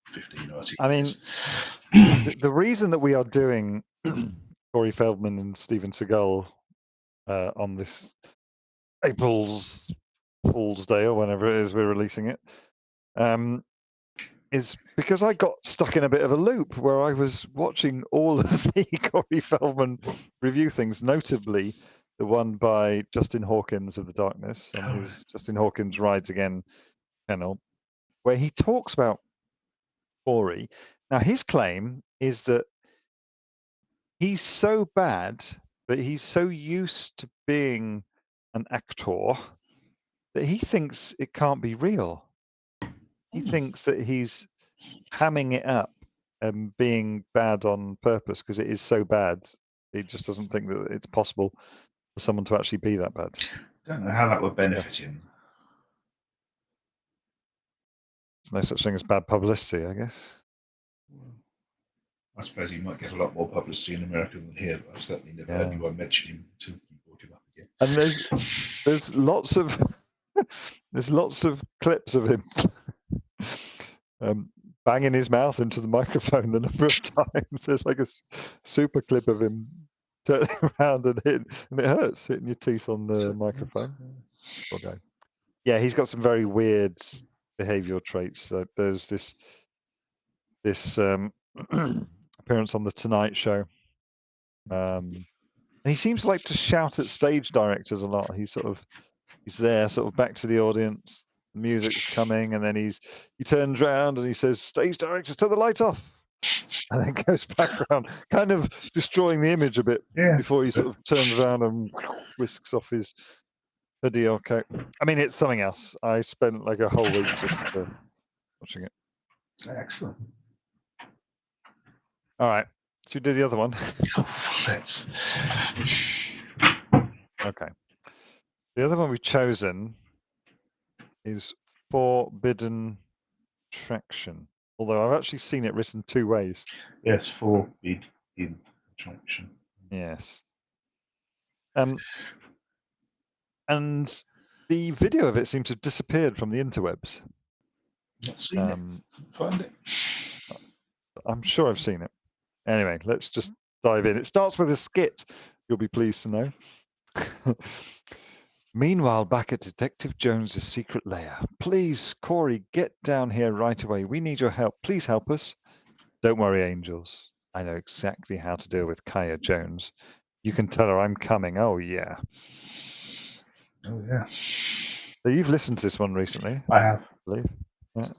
15 articles. I mean, the reason that we are doing Corey Feldman and Steven Seagal on this April's Fool's Day or whenever it is we're releasing it, is because I got stuck in a bit of a loop where I was watching all of the Corey Feldman review things, notably the one by Justin Hawkins of The Darkness on his Justin Hawkins Rides Again channel, where he talks about Corey. Now, his claim is that he's so bad, but he's so used to being an actor that he thinks it can't be real. He thinks that he's hamming it up and being bad on purpose because it is so bad. He just doesn't think that it's possible for someone to actually be that bad. I don't know how that would benefit him. There's no such thing as bad publicity, I guess. I suppose he might get a lot more publicity in America than here, but I've certainly never heard anyone mention him until you brought him up again. And there's lots of there's lots of clips of him banging his mouth into the microphone a number of times. There's like a super clip of him turning around and hitting, and it hurts hitting your teeth on the microphone. Okay. Yeah, he's got some very weird behavioural traits. There's this appearance on the Tonight Show. He seems to like to shout at stage directors a lot. He's there, sort of back to the audience. The music's coming, and then he turns around and he says, "Stage directors, turn the light off," and then goes back around, kind of destroying the image a bit before he sort of turns around and whisks off his hoodie or coat. I mean, it's something else. I spent like a whole week just watching it. Excellent. All right, should we do the other one? Let's. Okay. The other one we've chosen is Forbidden Attraction. Although I've actually seen it written 2 ways. Yes, Forbidden Attraction. Yes. And the video of it seems to have disappeared from the interwebs. Not seen it. Couldn't find it. I'm sure I've seen it. Anyway, let's just dive in. It starts with a skit, you'll be pleased to know. Meanwhile, back at Detective Jones's secret lair. Please, Corey, get down here right away. We need your help. Please help us. Don't worry, angels. I know exactly how to deal with Kaya Jones. You can tell her I'm coming. Oh, yeah. Oh, yeah. So you've listened to this one recently. I have. I believe.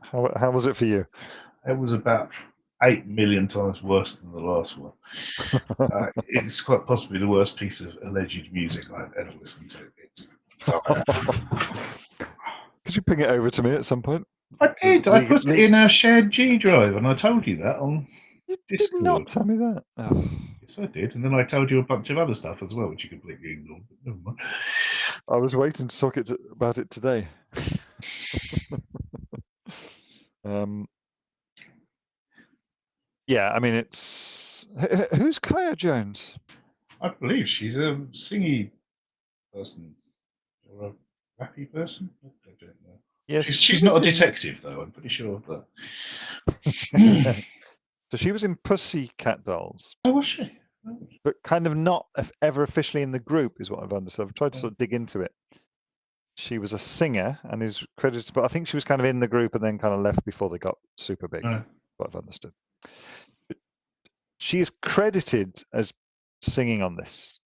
How was it for you? It was about 8 million times worse than the last one. It's quite possibly the worst piece of alleged music I've ever listened to. Could you ping it over to me at some point? I did. I put it in our shared G drive, and I told you that on Discord. Did not tell me that. Oh. Yes, I did. And then I told you a bunch of other stuff as well, which you completely ignored. But never mind. I was waiting to talk about it today. Yeah, I mean, it's who's Kaya Jones? I believe she's a singy person or a rappy person. I don't know. Yes, She's not a detective, though. I'm pretty sure of that. So she was in Pussycat Dolls. Oh, was she? Oh. But kind of not ever officially in the group, is what I've understood. I've tried to sort of dig into it. She was a singer and is credited, but I think she was kind of in the group and then kind of left before they got super big. What I've understood. But she is credited as singing on this.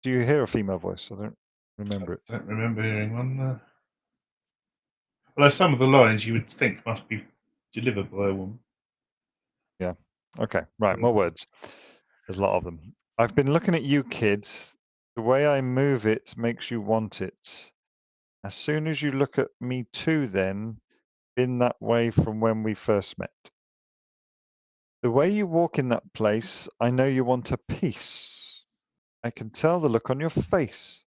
Do you hear a female voice? I don't remember it. I don't remember hearing one. Although some of the lines you would think must be delivered by a woman. Yeah. Okay. Right. More words. There's a lot of them. I've been looking at you, kids. The way I move it makes you want it. As soon as you look at me too, then, been that way from when we first met. The way you walk in that place, I know you want a piece. I can tell the look on your face.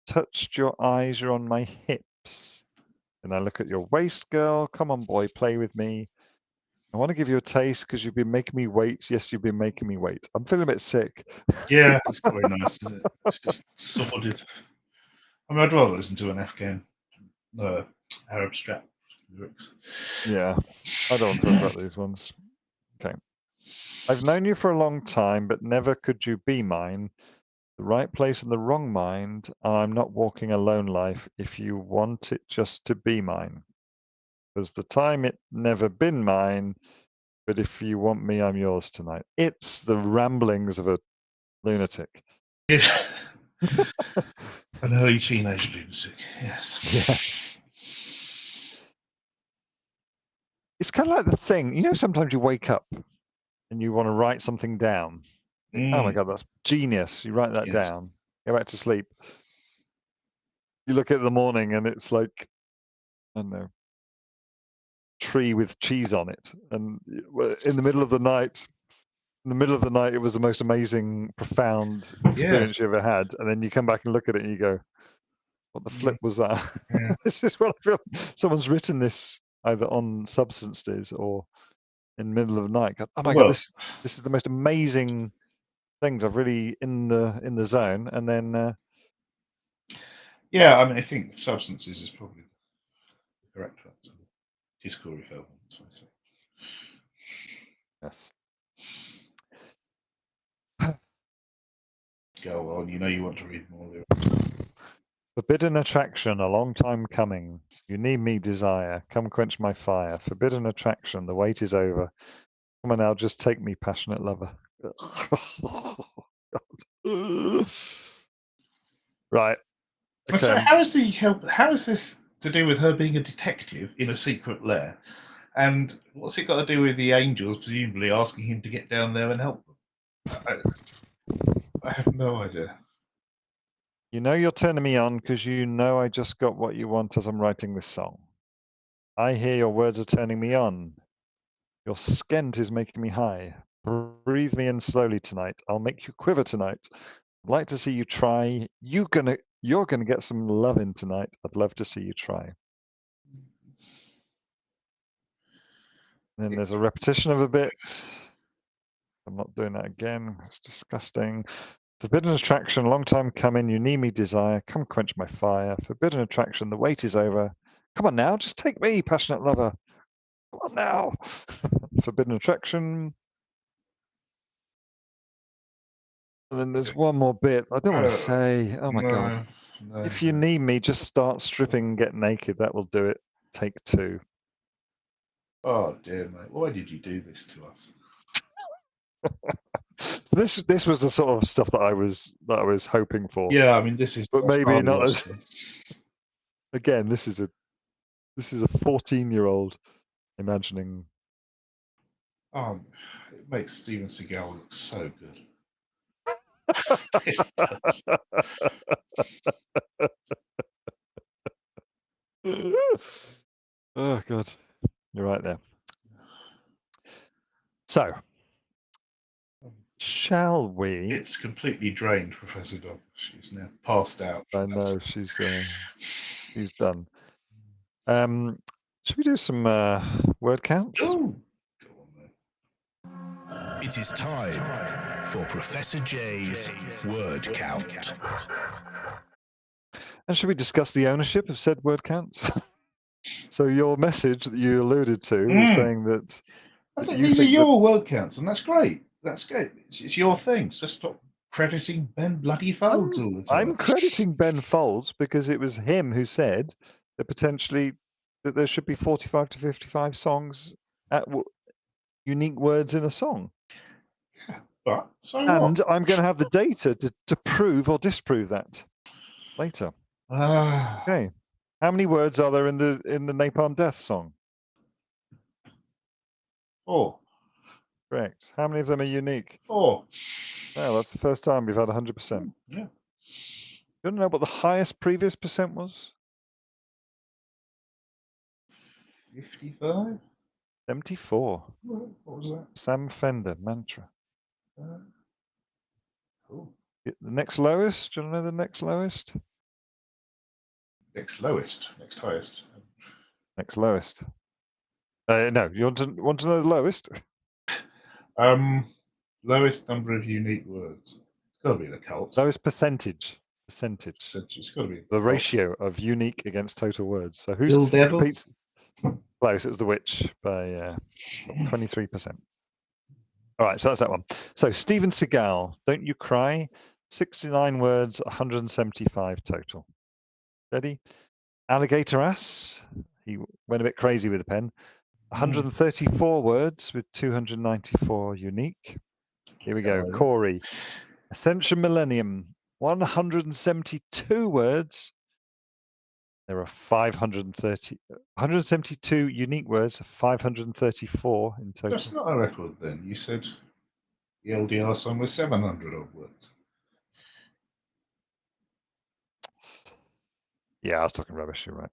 Touched your eyes, you're on my hips. Then I look at your waist, girl. Come on, boy, play with me. I want to give you a taste because you've been making me wait. Yes, you've been making me wait. I'm feeling a bit sick. Yeah, it's not very nice, is it? It's just sordid. I mean, I'd rather listen to an Afghan Arab strap lyrics. Yeah, I don't want to talk about these ones. Okay. I've known you for a long time, but never could you be mine. The right place and the wrong mind. I'm not walking a lone life if you want it just to be mine. There's the time it never been mine, but if you want me, I'm yours tonight. It's the ramblings of a lunatic. Yeah. An early teenage lunatic, yes. Yeah. It's kind of like the thing, you know, sometimes you wake up and you want to write something down. Oh my God, that's genius. You write that down, go back to sleep. You look at the morning and it's like, I don't know, tree with cheese on it. And in the middle of the night, it was the most amazing, profound experience you ever had. And then you come back and look at it and you go, what the flip was that? Yeah. This is what I feel. Someone's written this either on substances or in the middle of the night. Oh my God, this is the most amazing things. I've really in the zone. And then yeah, I mean, I think substances is probably the correct answer. It is Corey Feldman. yes. Go on, you know you want to read more lyrics. Forbidden attraction, a long time coming. You need me, desire. Come quench my fire. Forbidden attraction, the wait is over. Come on now, just take me, passionate lover. Right. Okay. So how is this to do with her being a detective in a secret lair? And what's it got to do with the angels presumably asking him to get down there and help them? I have no idea. You know you're turning me on because you know I just got what you want as I'm writing this song. I hear your words are turning me on. Your scent is making me high. Breathe me in slowly tonight. I'll make you quiver tonight. I'd like to see you try. You're gonna get some loving tonight. I'd love to see you try. And then there's a repetition of a bit. I'm not doing that again. It's disgusting. Forbidden attraction, long time coming. You need me, desire. Come quench my fire. Forbidden attraction, the wait is over. Come on now, just take me, passionate lover. Come on now. Forbidden attraction. And then there's one more bit. I don't want to say. Oh my God. No. If you need me, just start stripping and get naked. That will do it. Take two. Oh dear, mate. Why did you do this to us? This was the sort of stuff that I was hoping for. Yeah, I mean this is, but maybe not as. Again, this is a 14-year-old imagining. It makes Steven Seagal look so good. Oh God, you're right there. So, shall we? It's completely drained, Professor Dog. She's now passed out. I know she's done. Should we do some word counts? Oh, go on then. It is time for Professor J's word count. And should we discuss the ownership of said word counts? So your message that you alluded to was saying that I think you these are think your word counts, and that's great. That's great. It's your thing. So stop crediting Ben bloody Folds all the time. I'm crediting Ben Folds because it was him who said that potentially that there should be 45 to 55 songs at unique words in a song. Yeah, but so And what? I'm going to have the data to prove or disprove that later. Okay. How many words are there in the Napalm Death song? 4. Correct. How many of them are unique? 4. Well, that's the first time we've had 100%. Yeah. You want to know what the highest previous percent was? 55. 74. What was that? Sam Fender, Mantra. Cool. The next lowest? Do you want to know the next lowest? Next lowest. Next highest. Next lowest. No, you want to know the lowest? Lowest number of unique words. It's got to be the cult. Lowest percentage. Percentage. It's got to be The cult. ratio of unique against total words. So who's Bill Devil? repeats? Close. It was the Witch by 23%. All right, so that's that one. So Steven Seagal, Don't You Cry, 69 words, 175 total. Ready? Alligator Ass, he went a bit crazy with the pen. 134 words with 294 unique. Here we go. Corey, Ascension Millennium, 172 words. There are 172 unique words, 534 in total. That's not a record then. You said the LDR song was 700 odd words. Yeah, I was talking rubbish, you're right.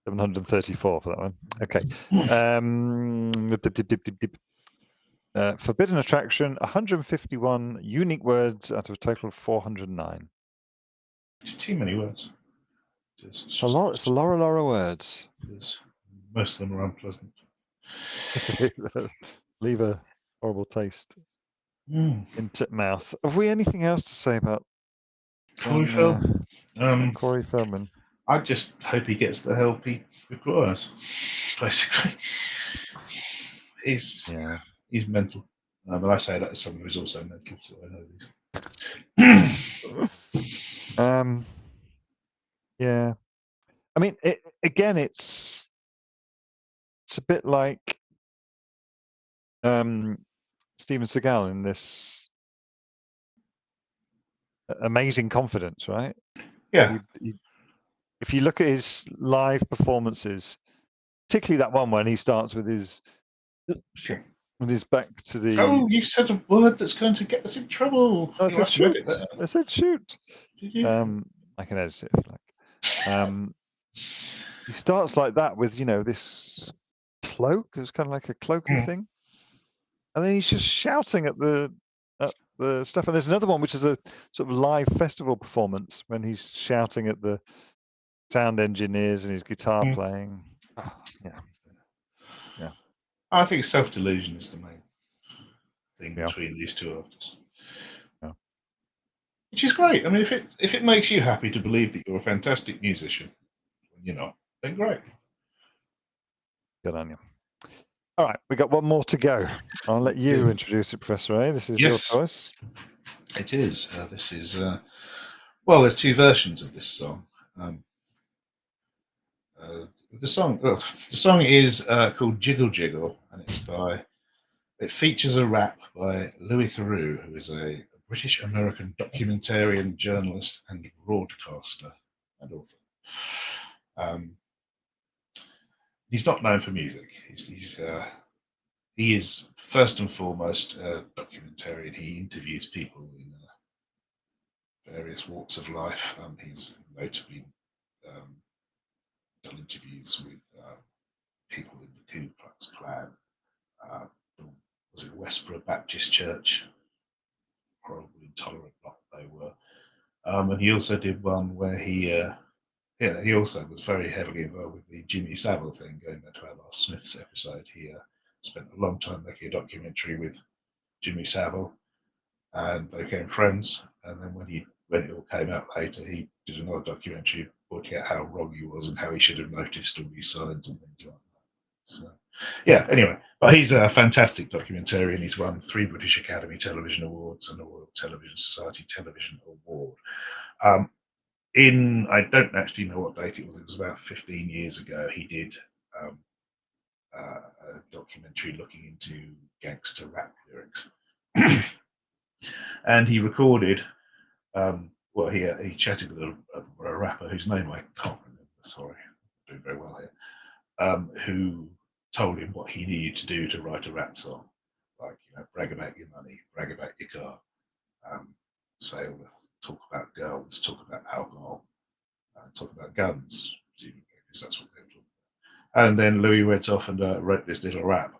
734 for that one. Okay. Forbidden Attraction, 151 unique words out of a total of 409. It's too many words. It's a lot. It's a lot of words. Most of them are unpleasant. Leave a horrible taste into mouth. Have we anything else to say about Corey Feldman? Corey Feldman. I just hope he gets the help he requires. Basically, he's mental. But I say that as someone who's also mental, so I know these. Yeah. I mean, again, it's a bit like Steven Seagal in this amazing confidence, right? Yeah. If you look at his live performances, particularly that one when he starts with his back to the. Oh, you said a word that's going to get us in trouble. I said shoot. I said shoot. Did you? I can edit it if you like. He starts like that with this cloak. It's kind of like a cloaky thing, and then he's just shouting at the stuff. And there's another one which is a sort of live festival performance when he's shouting at the sound engineers and his guitar playing. Yeah. I think self-delusion is the main thing between these two artists. Yeah. Which is great. I mean, if it makes you happy to believe that you're a fantastic musician, when you're not, then great. Good on you. All right, we got one more to go. I'll let you introduce it, Professor A. This is your choice. It is. This is well, there's two versions of this song. The song is called "Jiggle Jiggle," and it features a rap by Louise Theroux, who is a British-American documentarian, journalist, and broadcaster and author. He's not known for music. He is first and foremost a documentarian. He interviews people in various walks of life. He's notably done interviews with people in the Ku Klux Klan, was it Westboro Baptist Church? Horrible, intolerant lot they were. And he also did one where he also was very heavily involved with the Jimmy Savile thing. Going back to our last Smiths episode, he spent a long time making a documentary with Jimmy Savile, and they became friends. And then when it all came out later, he did another documentary pointing out how wrong he was and how he should have noticed all these signs and things like that. So, yeah, anyway, but he's a fantastic documentarian. He's won 3 British Academy Television Awards and a Royal Television Society Television Award. I don't actually know what date it was about 15 years ago, he did a documentary looking into gangster rap lyrics. And he recorded, he chatted with a rapper whose name I can't remember, sorry, I'm doing very well here, who told him what he needed to do to write a rap song, like, brag about your money, brag about your car, talk about girls, talk about alcohol, talk about guns, because that's what they were talking about. And then Louis went off and wrote this little rap.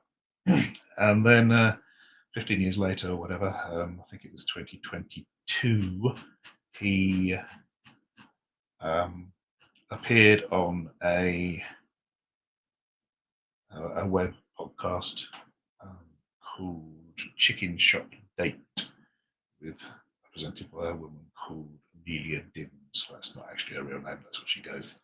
And then 15 years later, or whatever, I think it was 2022, he appeared on a web podcast called Chicken Shop Date, presented by a woman called Amelia Dibbs. That's not actually a real name, that's what she goes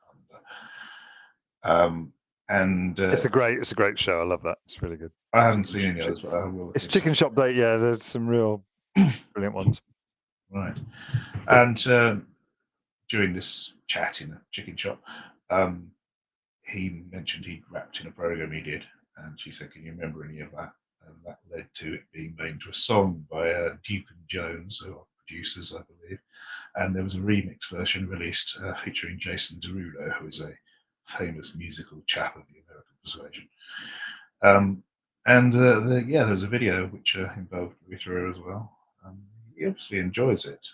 under. It's a great show. I love that. It's really good. I haven't seen any others, but I will. It's Chicken Shop Date. Yeah, there's some real brilliant ones. Right. And during this chat in a chicken shop, he mentioned he'd rapped in a program he did, and she said, "Can you remember any of that?" And that led to it being made into a song by Duke and Jones, who are producers, I believe. And there was a remix version released featuring Jason Derulo, who is a famous musical chap of the American persuasion. There was a video which involved Louise Theroux as well. He obviously enjoys it.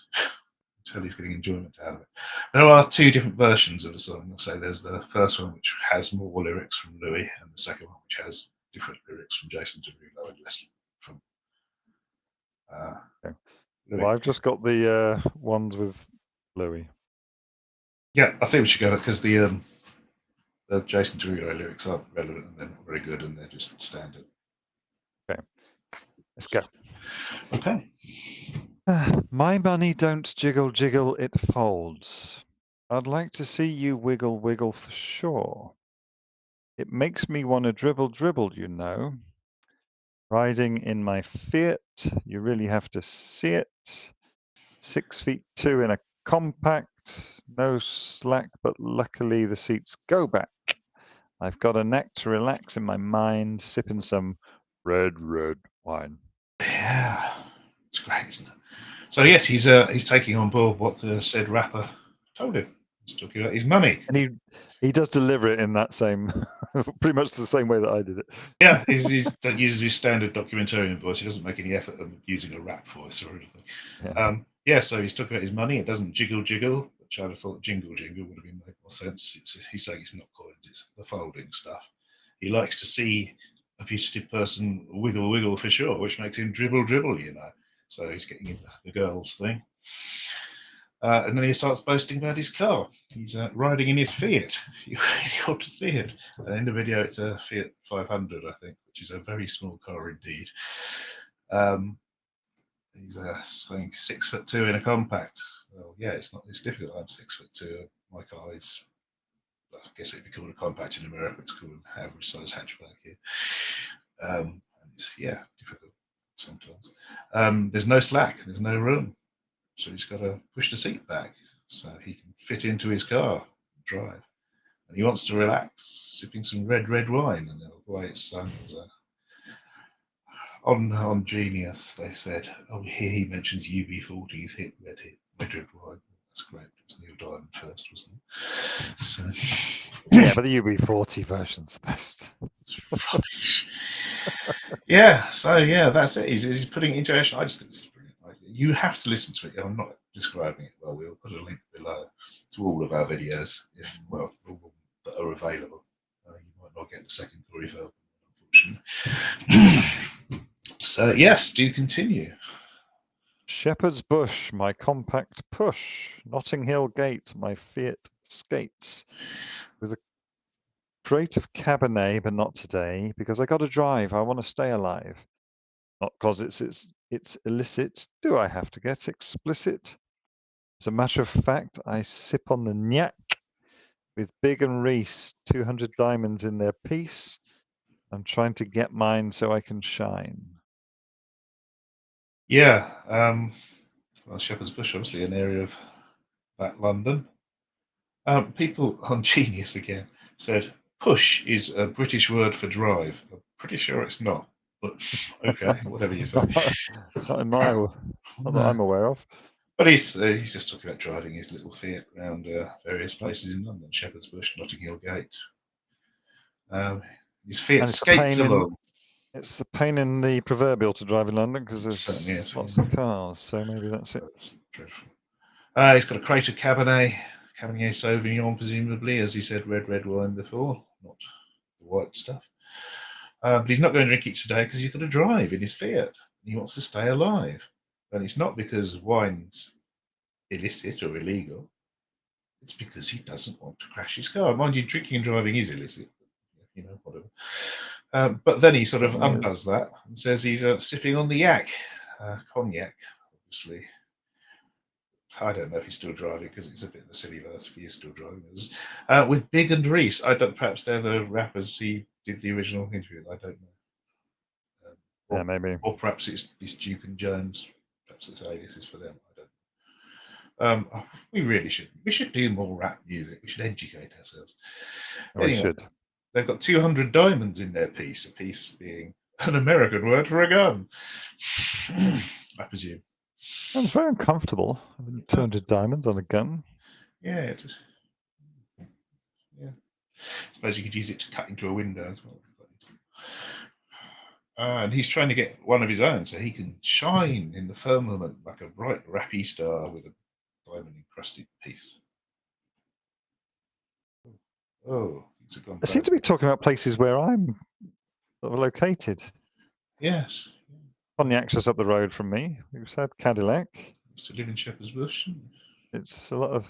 Until he's getting enjoyment out of it. There are 2 different versions of the song. I'll say there's the first one which has more lyrics from Louis, and the second one which has different lyrics from Jason Derulo and less from Okay. Louis. Well, I've just got the ones with Louis. Yeah, I think we should go because the Jason Derulo lyrics aren't relevant and they're not very good, and they're just standard. Okay, let's go. Okay. My money don't jiggle jiggle, it folds. I'd like to see you wiggle wiggle for sure. It makes me want to dribble dribble, you know. Riding in my Fiat, you really have to see it. 6'2" in a compact, no slack, but luckily the seats go back. I've got a knack to relax in my mind, sipping some red wine. Yeah, it's great, isn't it? So yes, he's taking on board what the said rapper told him. He's talking about his money, and he does deliver it in that same, pretty much the same way that I did it. Yeah, he uses his standard documentarian voice. He doesn't make any effort of using a rap voice or anything. Yeah. So he's talking about his money. It doesn't jiggle jiggle, which I'd have thought jingle jingle would have made more sense. He's saying it's not coins, it's the folding stuff. He likes to see a putative person wiggle wiggle for sure, which makes him dribble dribble, So he's getting into the girls thing. And then he starts boasting about his car. He's riding in his Fiat. You really ought to see it. And in the video, it's a Fiat 500, I think, which is a very small car indeed. He's saying 6'2" in a compact. Well, yeah, it's difficult. I'm 6'2". My car is, I guess it'd be called a compact in America. It's called an average size hatchback here. And it's, difficult sometimes. There's no slack. There's no room. So he's got to push the seat back so he can fit into his car and drive. And he wants to relax, sipping some red wine. And the way it's sung was on Genius, they said, here he mentions UB40's hit, red wine. That's great. It was Neil Diamond first, wasn't it? So, yeah, but the UB40 version's the best. It's rubbish. That's it. He's putting it into action. I just think it's brilliant. You have to listen to it. I'm not describing it well. We'll put a link below to all of our videos, all that are available. You might not get the second Corey Feldman, unfortunately. So yes, do continue. Shepherd's Bush, my compact push. Notting Hill Gate, my Fiat skates. With a crate of Cabernet, but not today, because I got to drive. I want to stay alive. Not because it's illicit. Do I have to get explicit? As a matter of fact, I sip on the Nyack with Big and Reese, 200 diamonds in their piece. I'm trying to get mine so I can shine. Yeah. Well, Shepherd's Bush, obviously an area of that London. People on Genius again said, push is a British word for drive. I'm pretty sure it's not, but okay, whatever you say. Not in my, not that I'm aware of. But he's just talking about driving his little Fiat around various places in London, Shepherd's Bush, Notting Hill Gate. His Fiat skates along. It's the pain in the proverbial to drive in London because there's lots of cars, so maybe that's it. That's dreadful. He's got a crate of Cabernet Sauvignon, presumably, as he said, red wine before, not the white stuff. But he's not going to drink it today because he's got to drive in his Fiat. He wants to stay alive. And it's not because wine's illicit or illegal. It's because he doesn't want to crash his car. Mind you, drinking and driving is illicit. You know, whatever. But then he sort of undoes that and says he's sipping on the yak, cognac, obviously. I don't know if he's still driving because it's a bit of a silly verse if he is still driving. With Big and Reese. I don't. Perhaps they're the rappers he did the original interview. I don't know. Yeah, maybe. Or perhaps it's Duke and Jones. Perhaps it's aliases for them. I don't know. We really should. We should do more rap music. We should educate ourselves. We should. They've got 200 diamonds in their piece. A piece being an American word for a gun, I presume. Sounds very uncomfortable. 200 diamonds on a gun. Yeah, it is. Yeah. I suppose you could use it to cut into a window as well. And he's trying to get one of his own so he can shine in the firmament like a bright rappy star with a diamond encrusted piece. Oh, things have gone I seem bad. to be talking about places where I'm sort of located. Yes. Cognac's just up the road from me. We've said Cadillac. Used to live in Shepherd's Bush. It's a lot of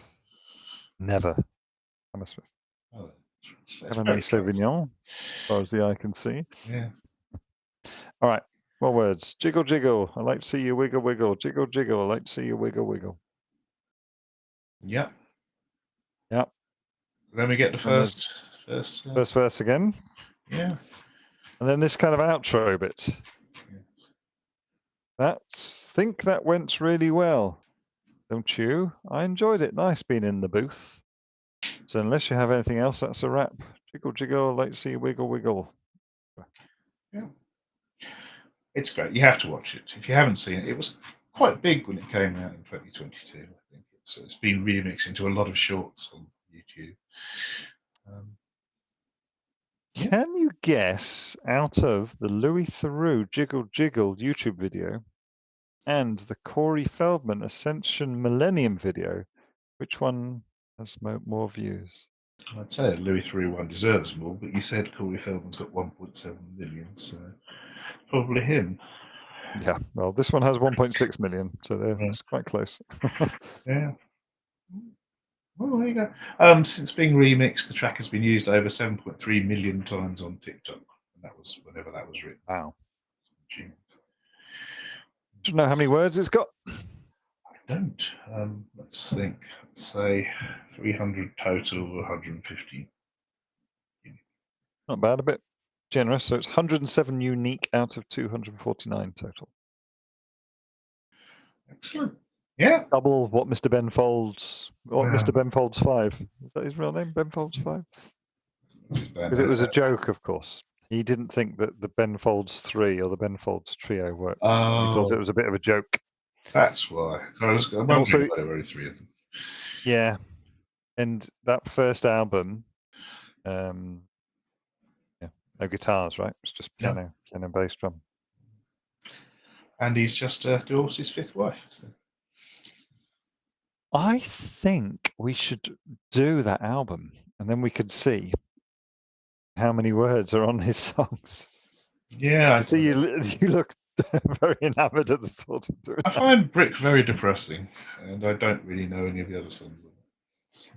never Hammersmith. Oh, Cabernet Sauvignon, as far as the eye can see. Yeah. All right, more words. Jiggle, jiggle. I like to see you wiggle, wiggle. Jiggle, jiggle. I like to see you wiggle, wiggle. Yep. Yep. Then we get the first verse again. Yeah. And then this kind of outro bit. Think that went really well, don't you? I enjoyed it. Nice being in the booth. So unless you have anything else, that's a wrap. Jiggle, jiggle. I'd like to see you wiggle, wiggle. Yeah. It's great. You have to watch it. If you haven't seen it, it was quite big when it came out in 2022, I think. It's been remixed into a lot of shorts on YouTube. Can you guess out of the Louise Theroux Jiggle Jiggle YouTube video and the Corey Feldman Ascension Millennium video, which one has more views? I'd say Louise Theroux one deserves more, but you said Corey Feldman's got 1.7 million, so probably him. Yeah, well, this one has 1.6 million, so it's quite close. Yeah. Well, there you go. Since being remixed, the track has been used over 7.3 million times on TikTok, and that was whenever that was written. Wow. Do you know how many words it's got? I don't. Let's think. Let's say 300 total, 150. Not bad, a bit generous. So it's 107 unique out of 249 total. Excellent. Yeah. Double what Mr. Ben Folds, Mr. Ben Folds 5. Is that his real name, Ben Folds 5? Because it was a joke, of course. He didn't think that the Ben Folds 3 or the Ben Folds trio worked. Oh. He thought it was a bit of a joke. That's why. I'm wondering why there were 3 of them. Yeah. And that first album, no guitars, right? It's just piano and bass drum. And he's just divorced his 5th wife. So. I think we should do that album, and then we could see how many words are on his songs. Yeah. I see you look very enamored at the thought of doing I find Brick very depressing, and I don't really know any of the other songs. So.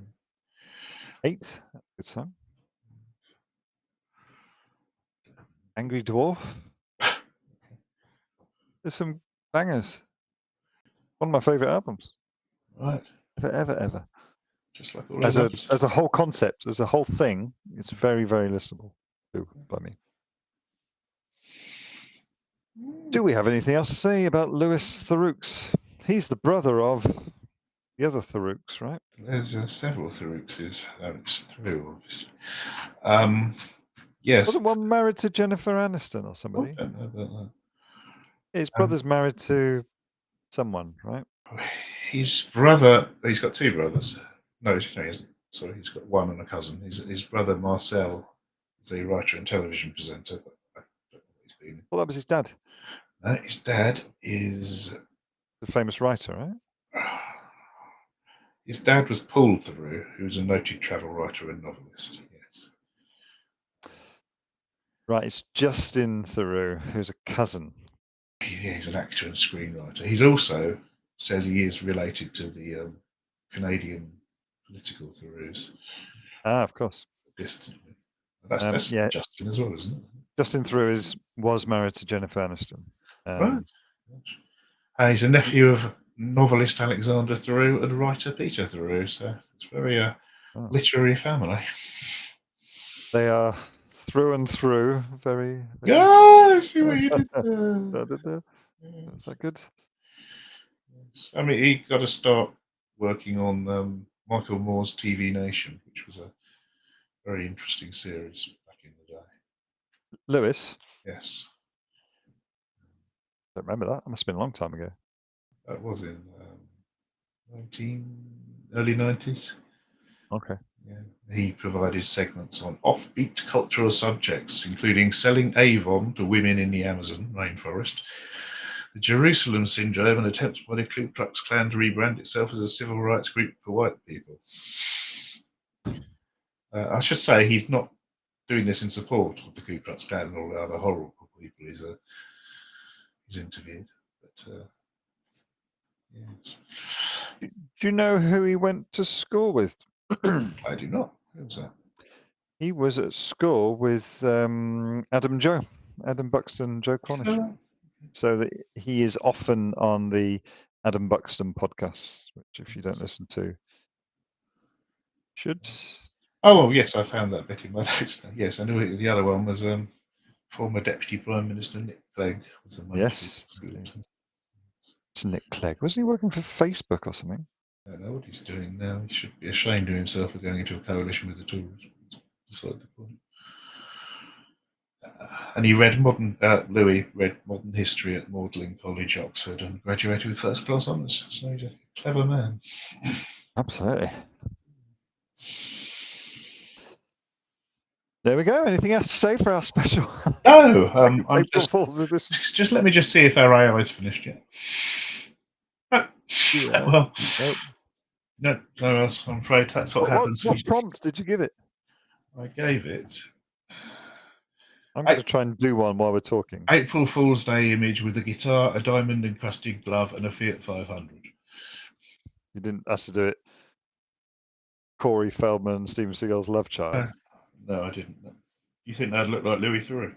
8, good song. Angry Dwarf. There's some bangers. One of my favourite albums. Right. Ever. Just like all As of a us. as a whole concept, as a whole thing, it's very, very listenable too, by me. Do we have anything else to say about Louise Theroux? He's the brother of the other Theroux, right? There's several Therouxes. It's through, obviously. Yes. Wasn't one married to Jennifer Aniston or Oh, somebody? I don't know about that. His brother's married to someone, right? His brother, he's got two brothers. No, he hasn't. Sorry, he's got one and a cousin. His brother Marcel is a writer and television presenter. But I don't know what he's been. Well, that was his dad, His dad is. the famous writer, right? His dad was Paul Theroux, who was a noted travel writer and novelist. Yes. Right, it's Justin Theroux, who's a cousin. He's an actor and screenwriter. He's also says he is related to the Canadian political Theroux. Ah, of course. Distantly. That's Yeah. Justin as well, isn't it? Justin Theroux was married to Jennifer Aniston. Right. And he's a nephew of novelist Alexander Theroux and writer Peter Theroux. So it's very literary family. They are through and through very. I see what you did there. Was that good? I mean, he got to start working on Michael Moore's TV Nation, which was a very interesting series back in the day. Lewis? Yes. Don't remember that. That must have been a long time ago. That was in early 90s. Okay. Yeah. He provided segments on offbeat cultural subjects, including selling Avon to women in the Amazon rainforest, the Jerusalem Syndrome, and attempts by the Ku Klux Klan to rebrand itself as a civil rights group for white people. I should say he's not doing this in support of the Ku Klux Klan and all the other horrible people he's interviewed. But yes. Do you know who he went to school with? I do not. Who was that? He was at school with Adam Buxton, Joe Cornish. So that he is often on the Adam Buxton podcast, which if you don't listen to, should. Oh, well, yes, I found that bit in my notes. Yes, I knew the other one was former Deputy Prime Minister Nick Clegg. Was a Yes. It's Nick Clegg. Wasn't he working for Facebook or something? I don't know what he's doing now. He should be ashamed of himself for going into a coalition with the Tories. Beside the point. And he read Louis read modern history at Magdalen College, Oxford, and graduated with first class honours. So he's a clever man. Absolutely. There we go. Anything else to say for our special? No, I'm April Fool's edition. Just let me just see if our AI is finished yet. No. Yeah. Well, no else. I'm afraid that's what happens. What prompt did you give it? I gave it. I'm going to try and do one while we're talking. April Fool's Day image with a guitar, a diamond encrusted glove, and a Fiat 500. You didn't ask to do it. Corey Feldman, Steven Seagal's love child. No, I didn't. You think that'd look like Louise Theroux?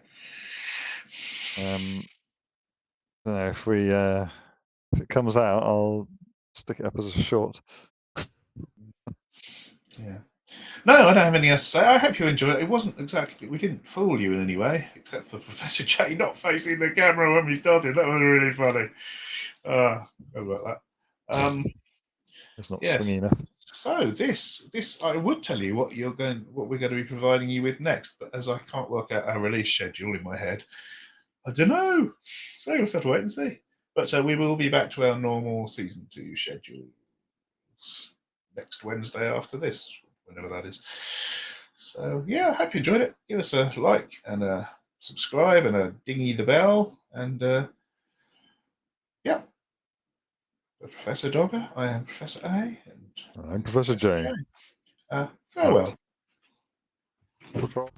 I don't know if it comes out, I'll stick it up as a short. Yeah. No, I don't have anything else to say. I hope you enjoyed it. It wasn't exactly, we didn't fool you in any way, except for Professor J not facing the camera when we started. That was really funny. How about that? It's not yes. swingy enough. So this I would tell you what we're going to be providing you with next, but as I can't work out our release schedule in my head, I don't know. So we'll have to wait and see. But we will be back to our normal season 2 schedule next Wednesday after this, whenever that is. So yeah, I hope you enjoyed it. Give us a like and a subscribe and a dingy the bell, and yeah. For Professor Dogger, I am Professor A, and I'm Professor J. Farewell. Right.